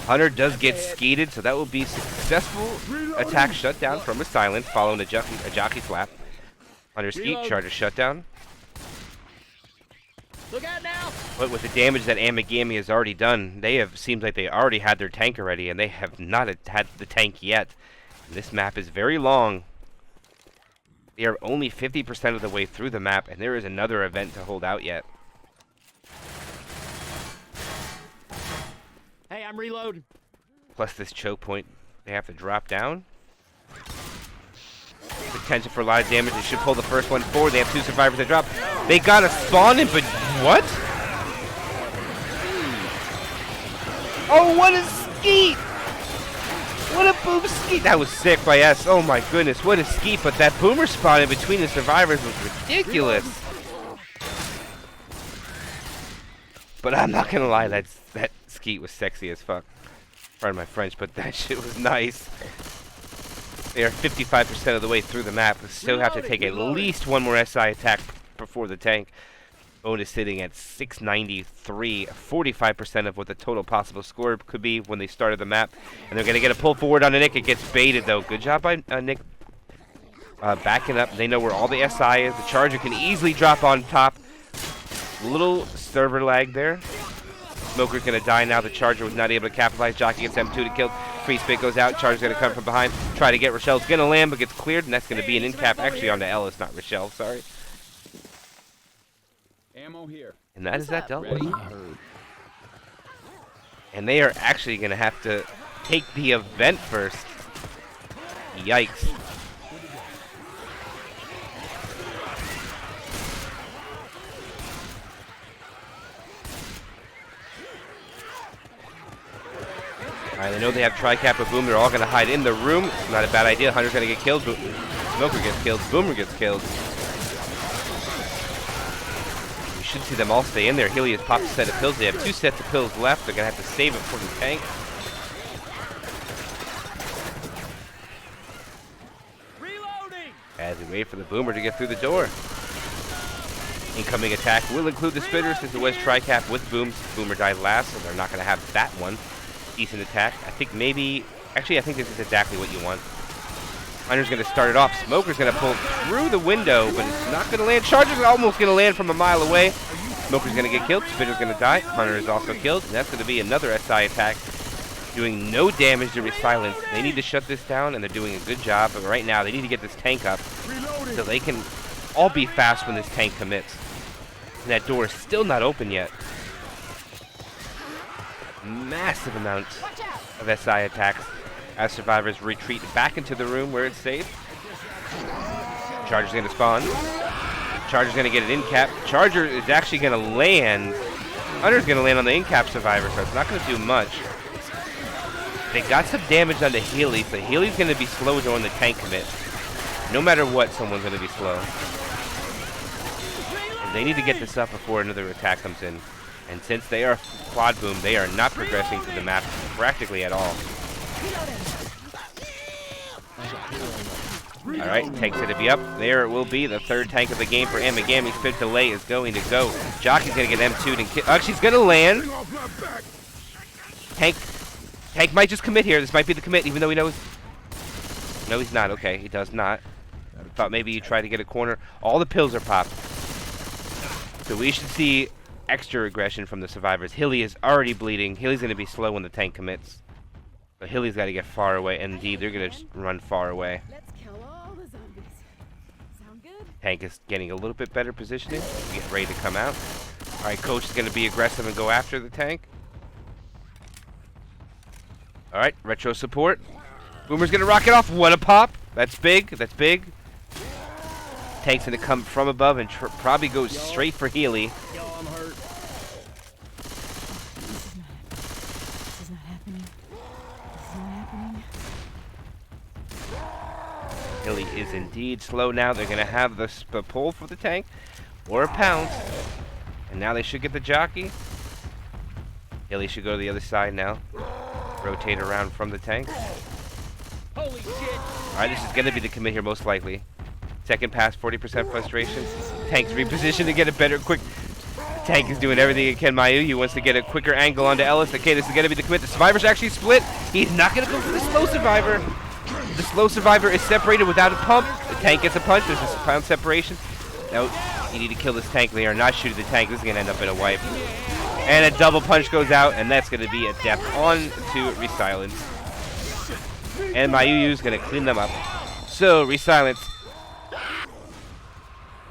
Hunter does get skeeted, so that will be successful attack shutdown from Resilence, following a jockey slap. Hunter skeet, Charger shutdown. Look out now! But with the damage that Amagami has already done, seems like they already had their tank already, and they have not had the tank yet. And this map is very long. They are only 50% of the way through the map, and there is another event to hold out yet. Hey, I'm reloading. Plus this choke point, they have to drop down. Potential for a lot of damage. They should pull the first one forward. They have 2 survivors that drop. They got a spawn in, but what? Oh, what a skeet! What a boom skeet! That was sick by S. Oh my goodness, what a skeet! But that boomer spawn in between the survivors was ridiculous. But I'm not gonna lie, that skeet was sexy as fuck. Pardon my French, but that shit was nice. They are 55% of the way through the map. They still have to take at least one more SI attack before the tank. Bone is sitting at 693, 45% of what the total possible score could be when they started the map. And they're going to get a pull forward on Nick. It gets baited, though. Good job by Nick. Backing up. They know where all the SI is. The Charger can easily drop on top. Little server lag there. Smoker's going to die now. The Charger was not able to capitalize. Jockey gets M2 to kill. Free spit goes out. Charger's going to come from behind. Try to get Rochelle's going to land, but gets cleared, and that's going to be an in cap. Actually, on the Ellis, not Rochelle. Sorry. Ammo here. And that is that dealt with. And they are actually going to have to take the event first. Yikes. Alright, they know they have Tri-Cap with Boom. They're all going to hide in the room. It's not a bad idea. Hunter's going to get killed. Smoker gets killed. Boomer gets killed. You should see them all stay in there. Healy has popped a set of pills. They have 2 sets of pills left. They're going to have to save it for the tank. Reloading! As we wait for the Boomer to get through the door. Incoming attack will include the Spitter since it was Tri-Cap with Boom. Boomer died last, so they're not going to have that one. Decent attack. I think maybe... Actually, I think this is exactly what you want. Hunter's going to start it off. Smoker's going to pull through the window, but it's not going to land. Charger's almost going to land from a mile away. Smoker's going to get killed. Spitter's going to die. Hunter is also killed. And that's going to be another SI attack. Doing no damage to Resilence. They need to shut this down, and they're doing a good job. But right now, they need to get this tank up so they can all be fast when this tank commits. And that door is still not open yet. Massive amounts of SI attacks as survivors retreat back into the room where it's safe. Charger's going to spawn. Charger's going to get an in-cap. Charger is actually going to land. Hunter's going to land on the in-cap survivor, so it's not going to do much. They got some damage on the Healy, so Healy's going to be slow during the tank commit. No matter what, someone's going to be slow. And they need to get this up before another attack comes in. And since they are quad boom, they are not progressing through the map practically at all. Alright, tank's going to be up. There it will be, the 3rd tank of the game for Amagami. Spit delay is going to go. Jockey's going to get M2'd and kill. Oh, she's going to land. Tank might just commit here. This might be the commit, even though he knows. No, he's not. Okay, he does not. I thought maybe you try to get a corner. All the pills are popped. So we should see extra aggression from the survivors. Hilly is already bleeding. Hilly's going to be slow when the tank commits. But Hilly's got to get far away. Indeed, they're going to run far away. Let's kill all the zombies. Sound good? Tank is getting a little bit better positioning. Get ready to come out. All right, Coach is going to be aggressive and go after the tank. All right, retro support. Boomer's going to rock it off. What a pop. That's big. That's big. Tank's going to come from above and probably go straight for Healy. Yo, I'm hurt. This is not happening. This is not happening. Hilly is indeed slow now. They're going to have the pull for the tank or a pounce. And now they should get the jockey. Hilly should go to the other side now. Rotate around from the tank. Holy shit! Alright, this is going to be the commit here most likely. Second pass, 40% frustration. Tank's repositioned to get a better quick. The tank is doing everything it can. Mayu wants to get a quicker angle onto Ellis. Okay, this is going to be the commit. The survivor's actually split. He's not going to go for the slow survivor. The slow survivor is separated without a pump. The tank gets a punch. There's a pound separation. No, you need to kill this tank. They are not shooting the tank. This is going to end up in a wipe. And a double punch goes out, and that's going to be a death on to Resilence. And Mayuyu is going to clean them up. So, Resilence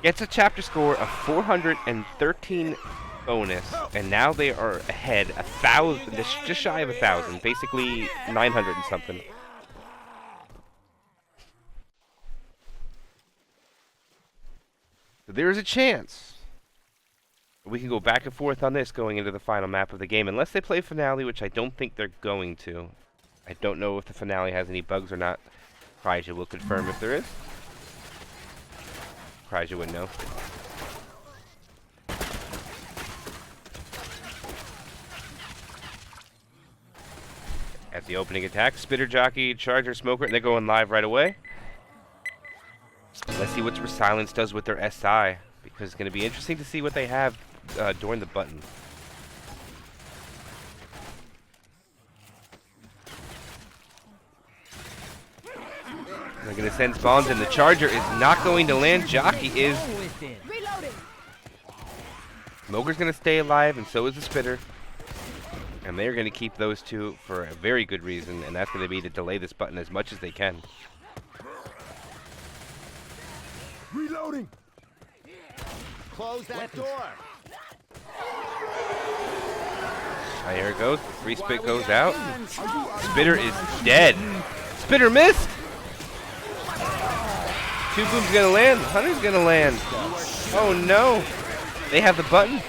gets a chapter score of 413 bonus, and now they are ahead 1,000, just shy of 1,000, basically 900 and something. So there is a chance we can go back and forth on this going into the final map of the game, unless they play finale, which I don't think they're going to. I don't know if the finale has any bugs or not. Kryja will confirm if there is. Kryja would know. At the opening attack, Spitter Jockey, Charger, Smoker, and they're going live right away. Let's see what Resilence does with their SI, because it's going to be interesting to see what they have during the button. They're going to send spawns, and the Charger is not going to land. Jockey is. Reloading. Smoker's going to stay alive, and so is the Spitter. And they're going to keep those two for a very good reason, and that's going to be to delay this button as much as they can. Reloading. Close that door! Here it goes. Free spit goes out. Spitter is dead. Spitter missed. Two booms gonna land. Hunter's gonna land. Oh no. They have the button.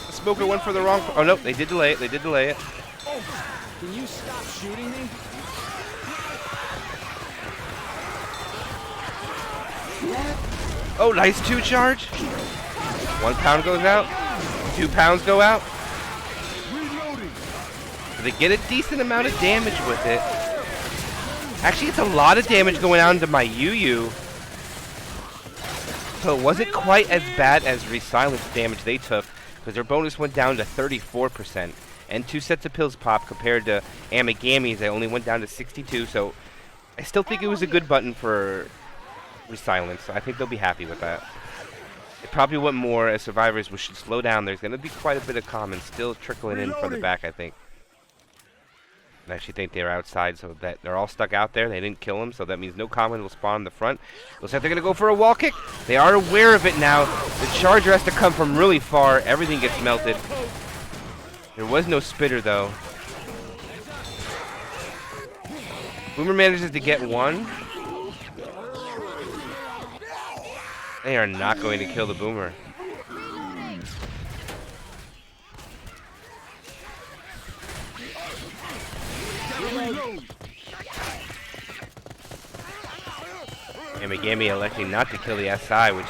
The Smoker went for the wrong. Oh no, they did delay it. They did delay it. Can you stop shooting me? Oh, nice 2 charge. 1 pound goes out. 2 pounds go out. So they get a decent amount of damage with it. Actually, it's a lot of damage going on to my Yu-Yu. So it wasn't quite as bad as Resilence damage they took, because their bonus went down to 34%. And 2 sets of pills pop compared to Amagami's, they only went down to 62. So I still think it was a good button for Resilence. So I think they'll be happy with that. They probably want more as survivors. We should slow down. There's going to be quite a bit of common still trickling in from the back, I think. I actually think they're outside, so that they're all stuck out there. They didn't kill them, so that means no common will spawn in the front. Looks like they're going to go for a wall kick. They are aware of it now. The Charger has to come from really far. Everything gets melted. There was no Spitter, though. Boomer manages to get 1. They are not going to kill the Boomer. Amagami electing not to kill the SI, which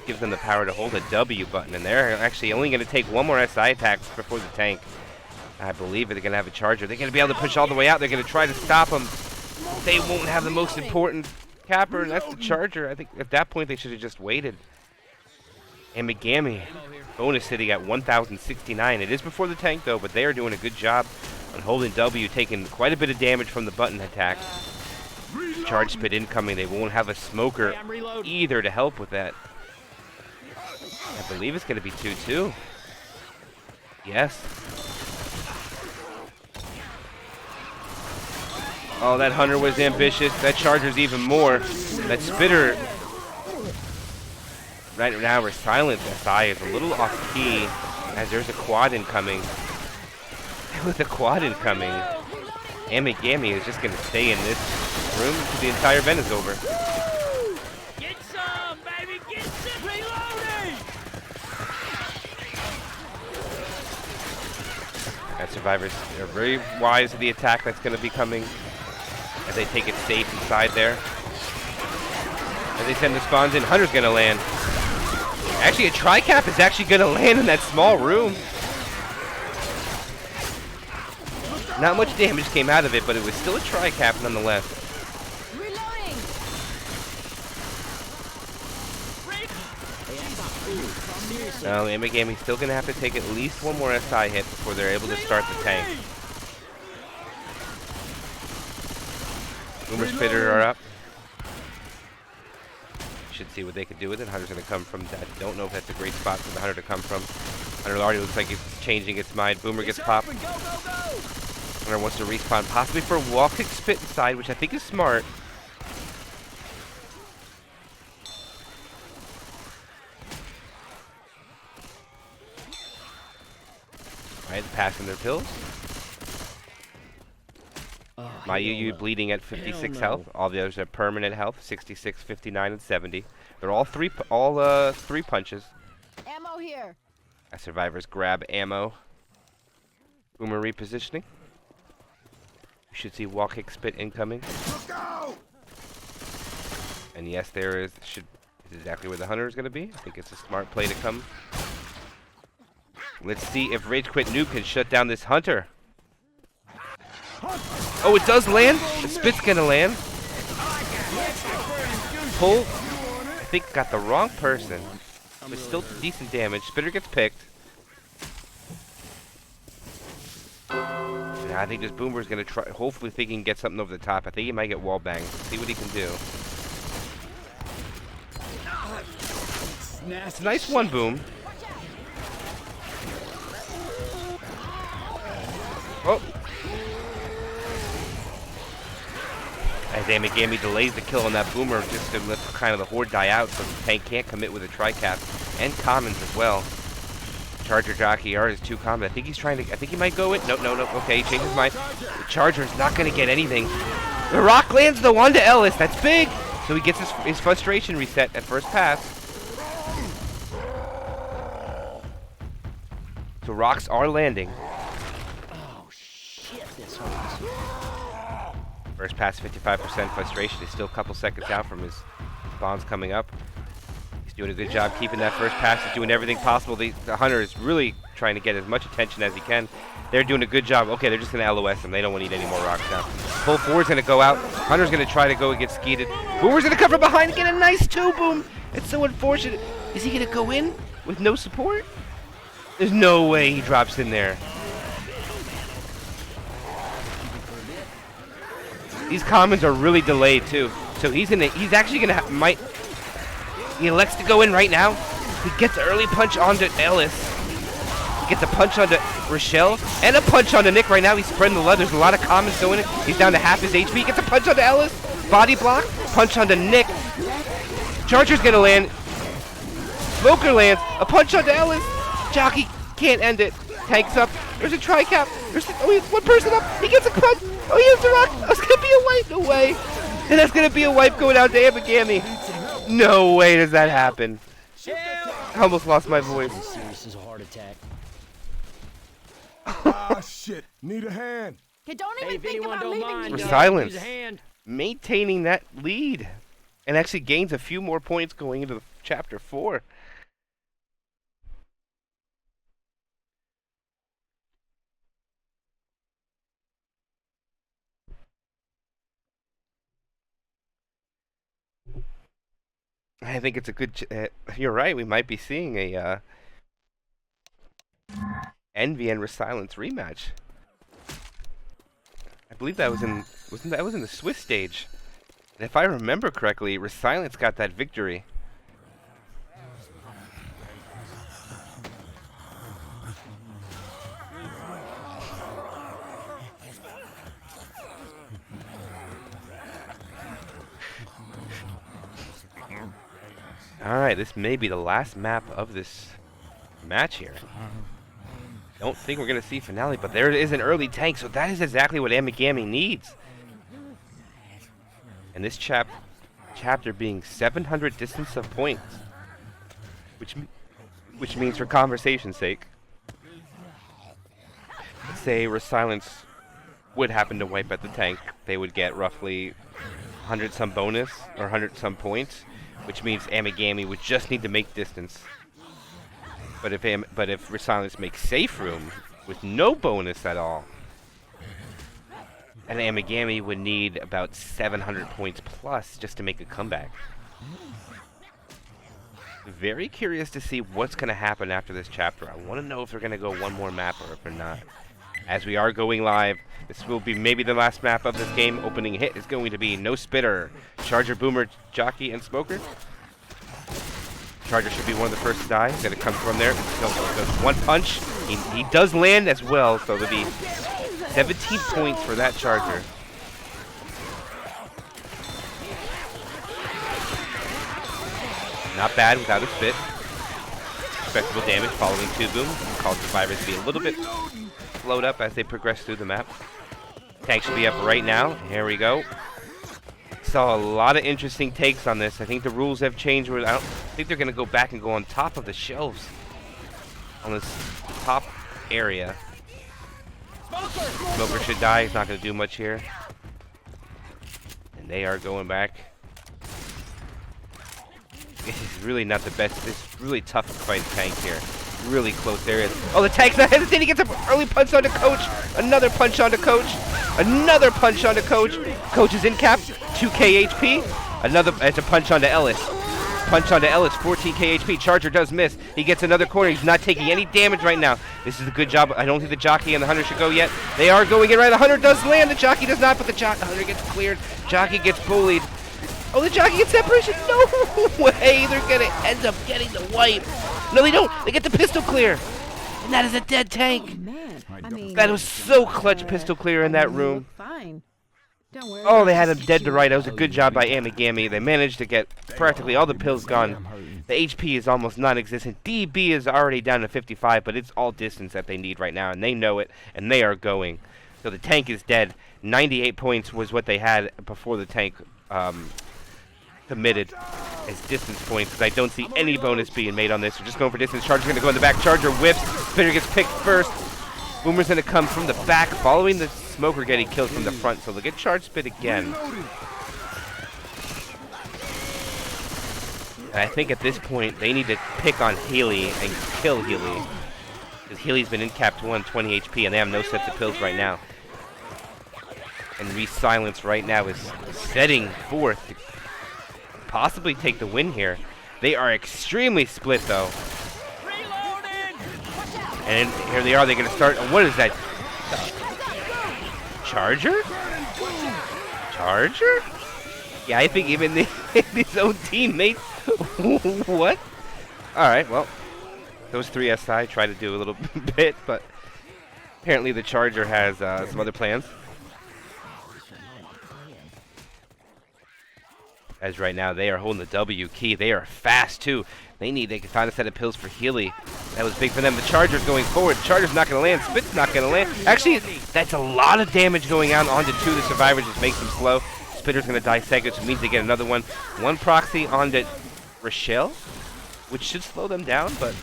gives them the power to hold a W button. And they're actually only going to take 1 more SI attack before the tank. I believe they're going to have a Charger. They're going to be able to push all the way out. They're going to try to stop them. They won't have the most important capper, and that's the Charger. I think at that point they should have just waited. Amagami bonus hitting at 1,069. It is before the tank, though, but they are doing a good job on holding W, taking quite a bit of damage from the button attack. Charge spit incoming. They won't have a Smoker either to help with that. I believe it's going to be 2-2. Yes. Oh, that Hunter was ambitious. That Charger's even more. That Spitter. Right now, we're silent. SI is a little off key as there's a quad incoming. With a quad incoming, Amagami is just going to stay in this room until the entire event is over. Get some, baby, get some reloading! That Survivors are very wise to the attack that's going to be coming as they take it safe inside there. As they send the spawns in, Hunter's going to land. Actually, a tri-cap is actually going to land in that small room. Not much damage came out of it, but it was still a tri-cap nonetheless. Reloading. Now, Amagami's still going to have to take at least one more SI hit before they're able to start the tank. Boomer Spitter are up. Should see what they can do with it. Hunter's going to come from that. Don't know if that's a great spot for the Hunter to come from. Hunter already looks like it's changing its mind. Boomer gets popped. Hunter wants to respawn, possibly for a wall kick spit inside, which I think is smart. Alright, passing their pills. My UU bleeding at 56 health. All the others are permanent health, 66, 59, and 70. They're all three punches. Ammo here. As survivors grab ammo. Boomer repositioning. You should see wall kick spit incoming. And yes, there is exactly where the Hunter is going to be. I think it's a smart play to come. Let's see if Rage Quit Noob can shut down this Hunter. Oh, it does land. The spit's going to land. Pull. I think got the wrong person. But still decent damage. Spitter gets picked. And I think this Boomer's going to try. Hopefully think he can get something over the top. I think he might get wall banged. See what he can do. It's a nice one, Boom. Oh. As Amagami delays the kill on that Boomer just to let kind of the horde die out so the tank can't commit with a tri-cap. And commons as well. Charger Jockey are his two commons. I think he's trying to, I think he might go in. No. Okay, he changed his mind. The Charger's not going to get anything. The rock lands the one to Ellis. That's big. So he gets his frustration reset at first pass. So rocks are landing. Oh, shit, this hurts. First pass, 55% frustration. He's still a couple seconds out from his spawns coming up. He's doing a good job keeping that first pass. He's doing everything possible. The Hunter is really trying to get as much attention as he can. They're doing a good job. Okay, they're just going to LOS him. They don't want to need any more rocks now. Pull forward's going to go out. Hunter's going to try to go and get skeeted. Boomer's going to come from behind and get a nice two, Boom. It's so unfortunate. Is he going to go in with no support? There's no way he drops in there. These commons are really delayed too. So he's actually gonna he elects to go in right now. He gets an early punch onto Ellis. He gets a punch onto Rochelle and a punch onto Nick right now. He's spreading the love. There's a lot of commons going in. He's down to half his HP. He gets a punch onto Ellis. Body block. Punch onto Nick. Charger's gonna land. Smoker lands. A punch onto Ellis. Jockey can't end it. Tanks up. There's a tri-cap. Oh, he has one person up. He gets a punch. Oh, he has the rock. That's going to be a wipe. No way. And that's going to be a wipe going out to Amagami. No way does that happen. I almost lost my voice. Serious as a heart attack. Ah, shit. Need a hand. Okay, don't Hey, even if think anyone about don't leaving mind, me. Silence. use a hand. Maintaining that lead. And actually gains a few more points going into Chapter 4. I think it's a good. You're right. We might be seeing a Envy and Resilence rematch. I believe that was in the Swiss stage. And if I remember correctly, Resilence got that victory. Alright, this may be the last map of this match here. Don't think we're going to see finale, but there is an early tank, so that is exactly what Amagami needs. And this chapter being 700 distance of points, which means, for conversation's sake, let's say Resilence would happen to wipe at the tank, they would get roughly 100 some bonus or 100 some points, which means Amagami would just need to make distance. But if Resilence makes safe room with no bonus at all, and Amagami would need about 700 points plus just to make a comeback. Very curious to see what's going to happen after this chapter. I want to know if they're going to go one more map or if they're not. As we are going live, this will be maybe the last map of this game. Opening hit is going to be No Spitter, Charger, Boomer, Jockey, and Smoker. Charger should be one of the first to die. He's going to come from there. Goes one punch. He does land as well, so there'll be 17 points for that Charger. Not bad without a spit. Respectable damage following 2 boom. Cause survivors to be a little bit slowed up as they progress through the map. Tank should be up right now. Here we go. Saw a lot of interesting takes on this. I think the rules have changed. I don't think they're going to go back and go on top of the shelves on this top area. Smoker should die. He's not going to do much here. And they are going back. This is really not the best. It's really tough to fight a tank here. Really close areas. Oh, the tank's not hesitating. He gets an early punch onto Coach. Another punch onto Coach. Another punch onto Coach. Coach is in cap. 2k HP. Another. It's a punch onto Ellis. Punch onto Ellis. 14k HP. Charger does miss. He gets another corner. He's not taking any damage right now. This is a good job. I don't think the Jockey and the Hunter should go yet. They are going in right. The Hunter does land. The Jockey does not, but the Hunter gets cleared. Jockey gets bullied. Oh, the Jockey gets separation. No way. They're going to end up getting the wipe. No, they don't. They get the pistol clear. And that is a dead tank. Oh, man. I mean, That was so clutch pistol clear in that room. Fine. Don't worry. Oh, they had him dead to right. That was a good job by Amagami. They managed to get practically all the pills gone. The HP is almost non-existent. DB is already down to 55, but it's all distance that they need right now, and they know it, and they are going. So the tank is dead. 98 points was what they had before the tank committed as distance points, because I don't see any bonus being made on this. We're just going for distance. Charger's going to go in the back. Charger whips. Spitter gets picked first. Boomer's going to come from the back, following the Smoker getting killed from the front, so they'll get charge spit again. And I think at this point, they need to pick on Healy and kill Healy, because Healy's been in capped 120 HP, and they have no sets of pills right now. And Resilence right now is setting forth to possibly take the win here. They are extremely split, though. And here they are. They're going to start. What is that? Charger? Charger? Yeah, I think even his own teammates. What? All right, well, those 3 SI try to do a little bit, but apparently the Charger has some other plans. As right now, they are holding the W key. They are fast, too. They can find a set of pills for Healy. That was big for them. The Charger's going forward. Charger's not going to land. Spit's not going to land. Actually, that's a lot of damage going on onto 2. The survivors just makes them slow. Spitter's going to dissect it, which means they get another one. One proxy onto Rochelle, which should slow them down, but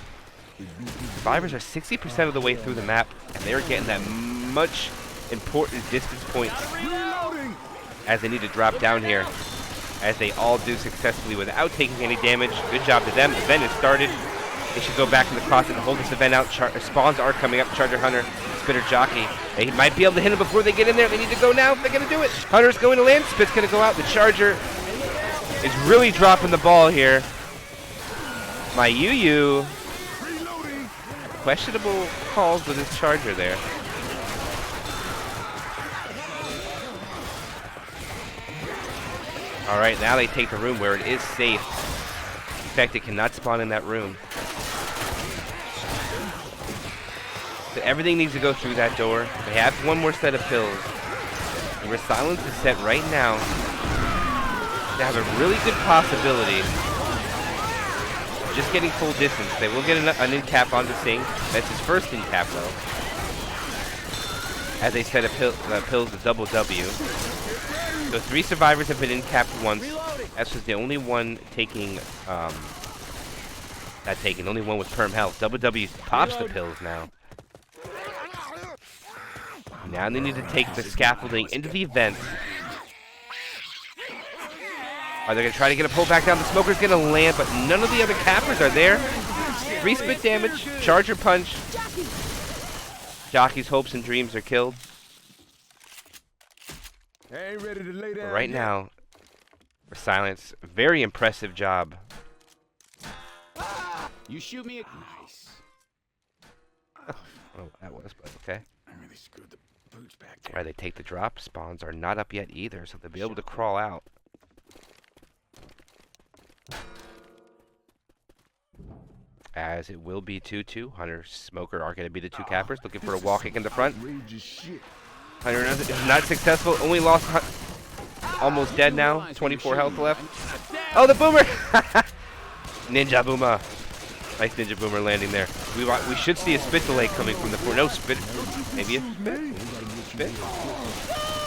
survivors are 60% of the way through the map, and they're getting that much important distance points as they need to drop down here, as they all do successfully without taking any damage. Good job to them. Event has started. They should go back in the closet and hold this event out. Spawns are coming up. Charger, Hunter, Spitter, Jockey. They might be able to hit him before they get in there. They need to go now if they're going to do it. Hunter's going to land. Spit's going to go out. The Charger is really dropping the ball here. My Yu-Yu. Questionable calls with his Charger there. Alright, now they take the room where it is safe. In fact, it cannot spawn in that room. So everything needs to go through that door. They have one more set of pills. And Resilence is set right now to have a really good possibility just getting full distance. They will get an in cap onto Sing. That's his first in cap though. As they said, pills a double W. So 3 survivors have been in capped once. That's just the only one taking, not taking, the only one with perm health. Double W pops the pills now. Now they need to take the scaffolding into the event. Are they going to try to get a pull back down? The smoker's going to land, but none of the other cappers are there. 3 spit damage, charger punch. Jockey's hopes and dreams are killed. Ain't ready to lay down But right yet. now, for Silence, very impressive job. You shoot me. Nice. Oh, that was, but okay. I really screwed the boots back there. Alright, they take the drop. Spawns are not up yet either, so they'll be able to crawl out. As it will be 2-2. Hunter, Smoker are going to be the 2 cappers, looking for a wall kick in the front. Outrageous shit. Hunter is not successful. Only lost. Almost dead now. 24 health left. Oh, the boomer! Ninja boomer. Nice ninja boomer landing there. We should see a spit delay coming from the floor. No spit. Maybe a spit.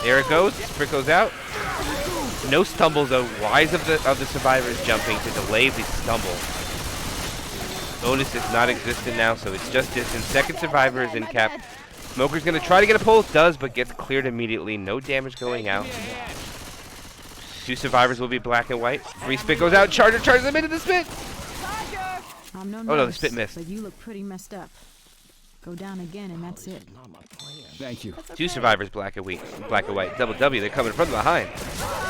There it goes. Spit goes out. No stumble though. Wise of the survivors jumping to delay the stumble. Bonus is not existent now, so it's just distance. Second survivor is in cap. Smoker's going to try to get a pull. Does, but gets cleared immediately. No damage going out. 2 survivors will be black and white. 3 spit goes out. Charger charges them into the spit. I'm no Oh no, the nurse, spit missed. But you look pretty messed up. Go down again and that's it. Thank you. 2 survivors black and white. Double W. They're coming from behind.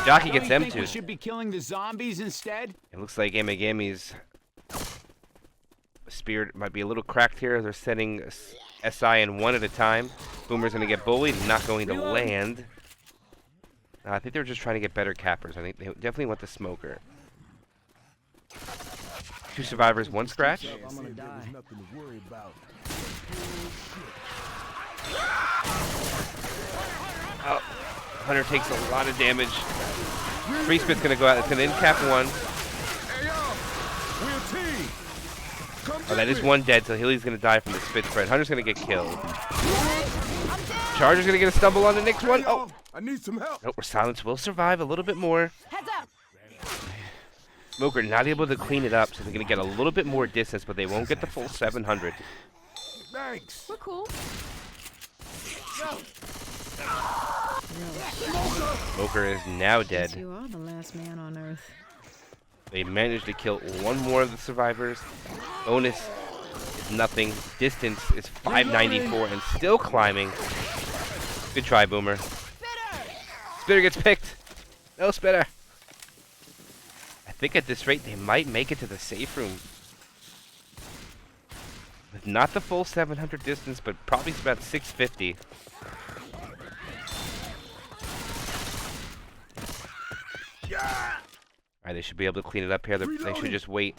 Jockey gets them We 2. should be killing the zombies instead. It looks like Amagami's spirit might be a little cracked here. They're setting SI in 1 at a time. Boomer's going to get bullied, not going to land. I think they were just trying to get better cappers. I think they definitely want the smoker. 2 survivors, 1 scratch. I'm gonna die. There's nothing to worry about. Oh, Hunter takes a lot of damage. 3 spit's going to go out. It's going to end cap 1. Hey y'all, we're a team. Come Oh, that get is me. 1 dead, so Hilly's going to die from the spit spread. Hunter's going to get killed. Charger's going to get a stumble on the next one. Oh, I need some help. nope, Silence will survive a little bit more. Heads up! Smoker not able to clean it up, so they're going to get a little bit more distance, but they won't get the full 700. Thanks. We're cool. Smoker is now Guess dead. you are the last man on Earth. They managed to kill 1 more of the survivors. Bonus is nothing. Distance is 594 and still climbing. Good try, Boomer. Spitter gets picked. No Spitter. I think at this rate they might make it to the safe room. With not the full 700 distance, but probably about 650. Alright, they should be able to clean it up here. They should just wait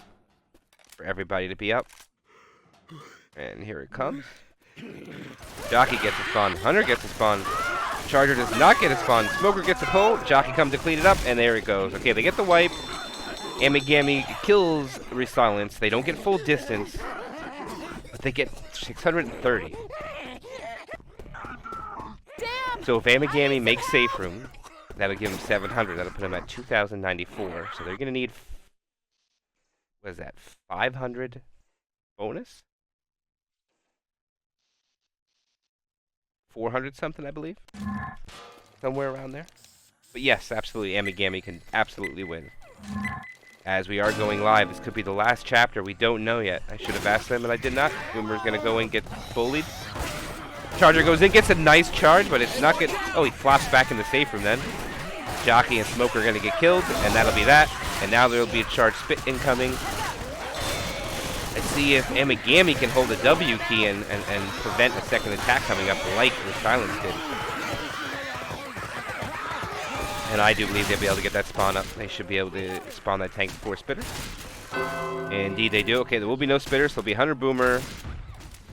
for everybody to be up. And here it comes. Jockey gets a spawn. Hunter gets a spawn. Charger does not get a spawn. Smoker gets a pull. Jockey comes to clean it up, and there it goes. Okay, they get the wipe. Amagami kills Resilence. They don't get full distance, but they get 630. Damn! So if Amagami makes safe room, that'll give them 700. That'll put them at 2,094. So they're going to need, what is that, 500 bonus? 400 something, I believe. Somewhere around there. But yes, absolutely, Amagami can absolutely win. As we are going live, this could be the last chapter. We don't know yet. I should have asked them, and I did not. Boomer's going to go in, get bullied. Charger goes in, gets a nice charge, but it's not good. Oh, he flops back in the safe room then. Jockey and Smoker are going to get killed, and that'll be that. And now there will be a charge spit incoming. Let's see if Amagami can hold the W key and prevent a second attack coming up like Resilence did. And I do believe they'll be able to get that spawn up. They should be able to spawn that tank before Spitter. Indeed they do. Okay, there will be no Spitter, so there'll be Hunter Boomer.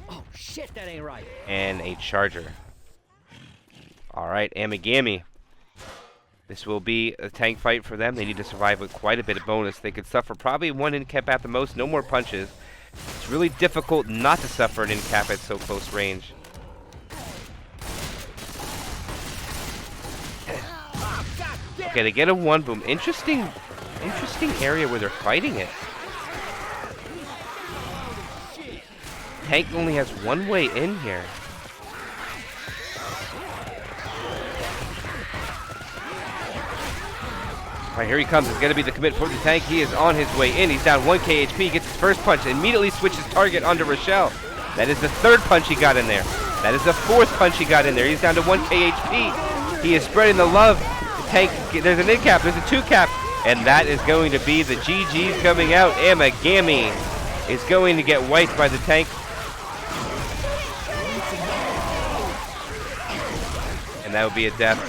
Oh shit, that ain't right. And a Charger. Alright, Amagami. This will be a tank fight for them. They need to survive with quite a bit of bonus. They could suffer probably one in-cap at the most, no more punches. It's really difficult not to suffer an in-cap at so close range. Okay, they get a one boom. Interesting area where they're fighting it. Tank only has one way in here. Alright, here he comes. It's going to be the commit for the tank. He is on his way in. He's down 1k HP. Gets his first punch. Immediately switches target onto Rochelle. That is the third punch he got in there. That is the fourth punch he got in there. He's down to 1k HP. He is spreading the love. The tank, there's an in-cap. There's a two-cap. And that is going to be the GG's coming out. Amagami is going to get wiped by the tank. And that would be a death.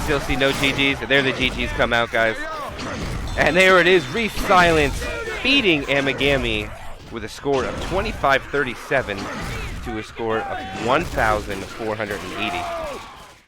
Still see no GGs. There the GGs come out, guys. And there it is. Resilence beating Amagami with a score of 25-37 to a score of 1,480.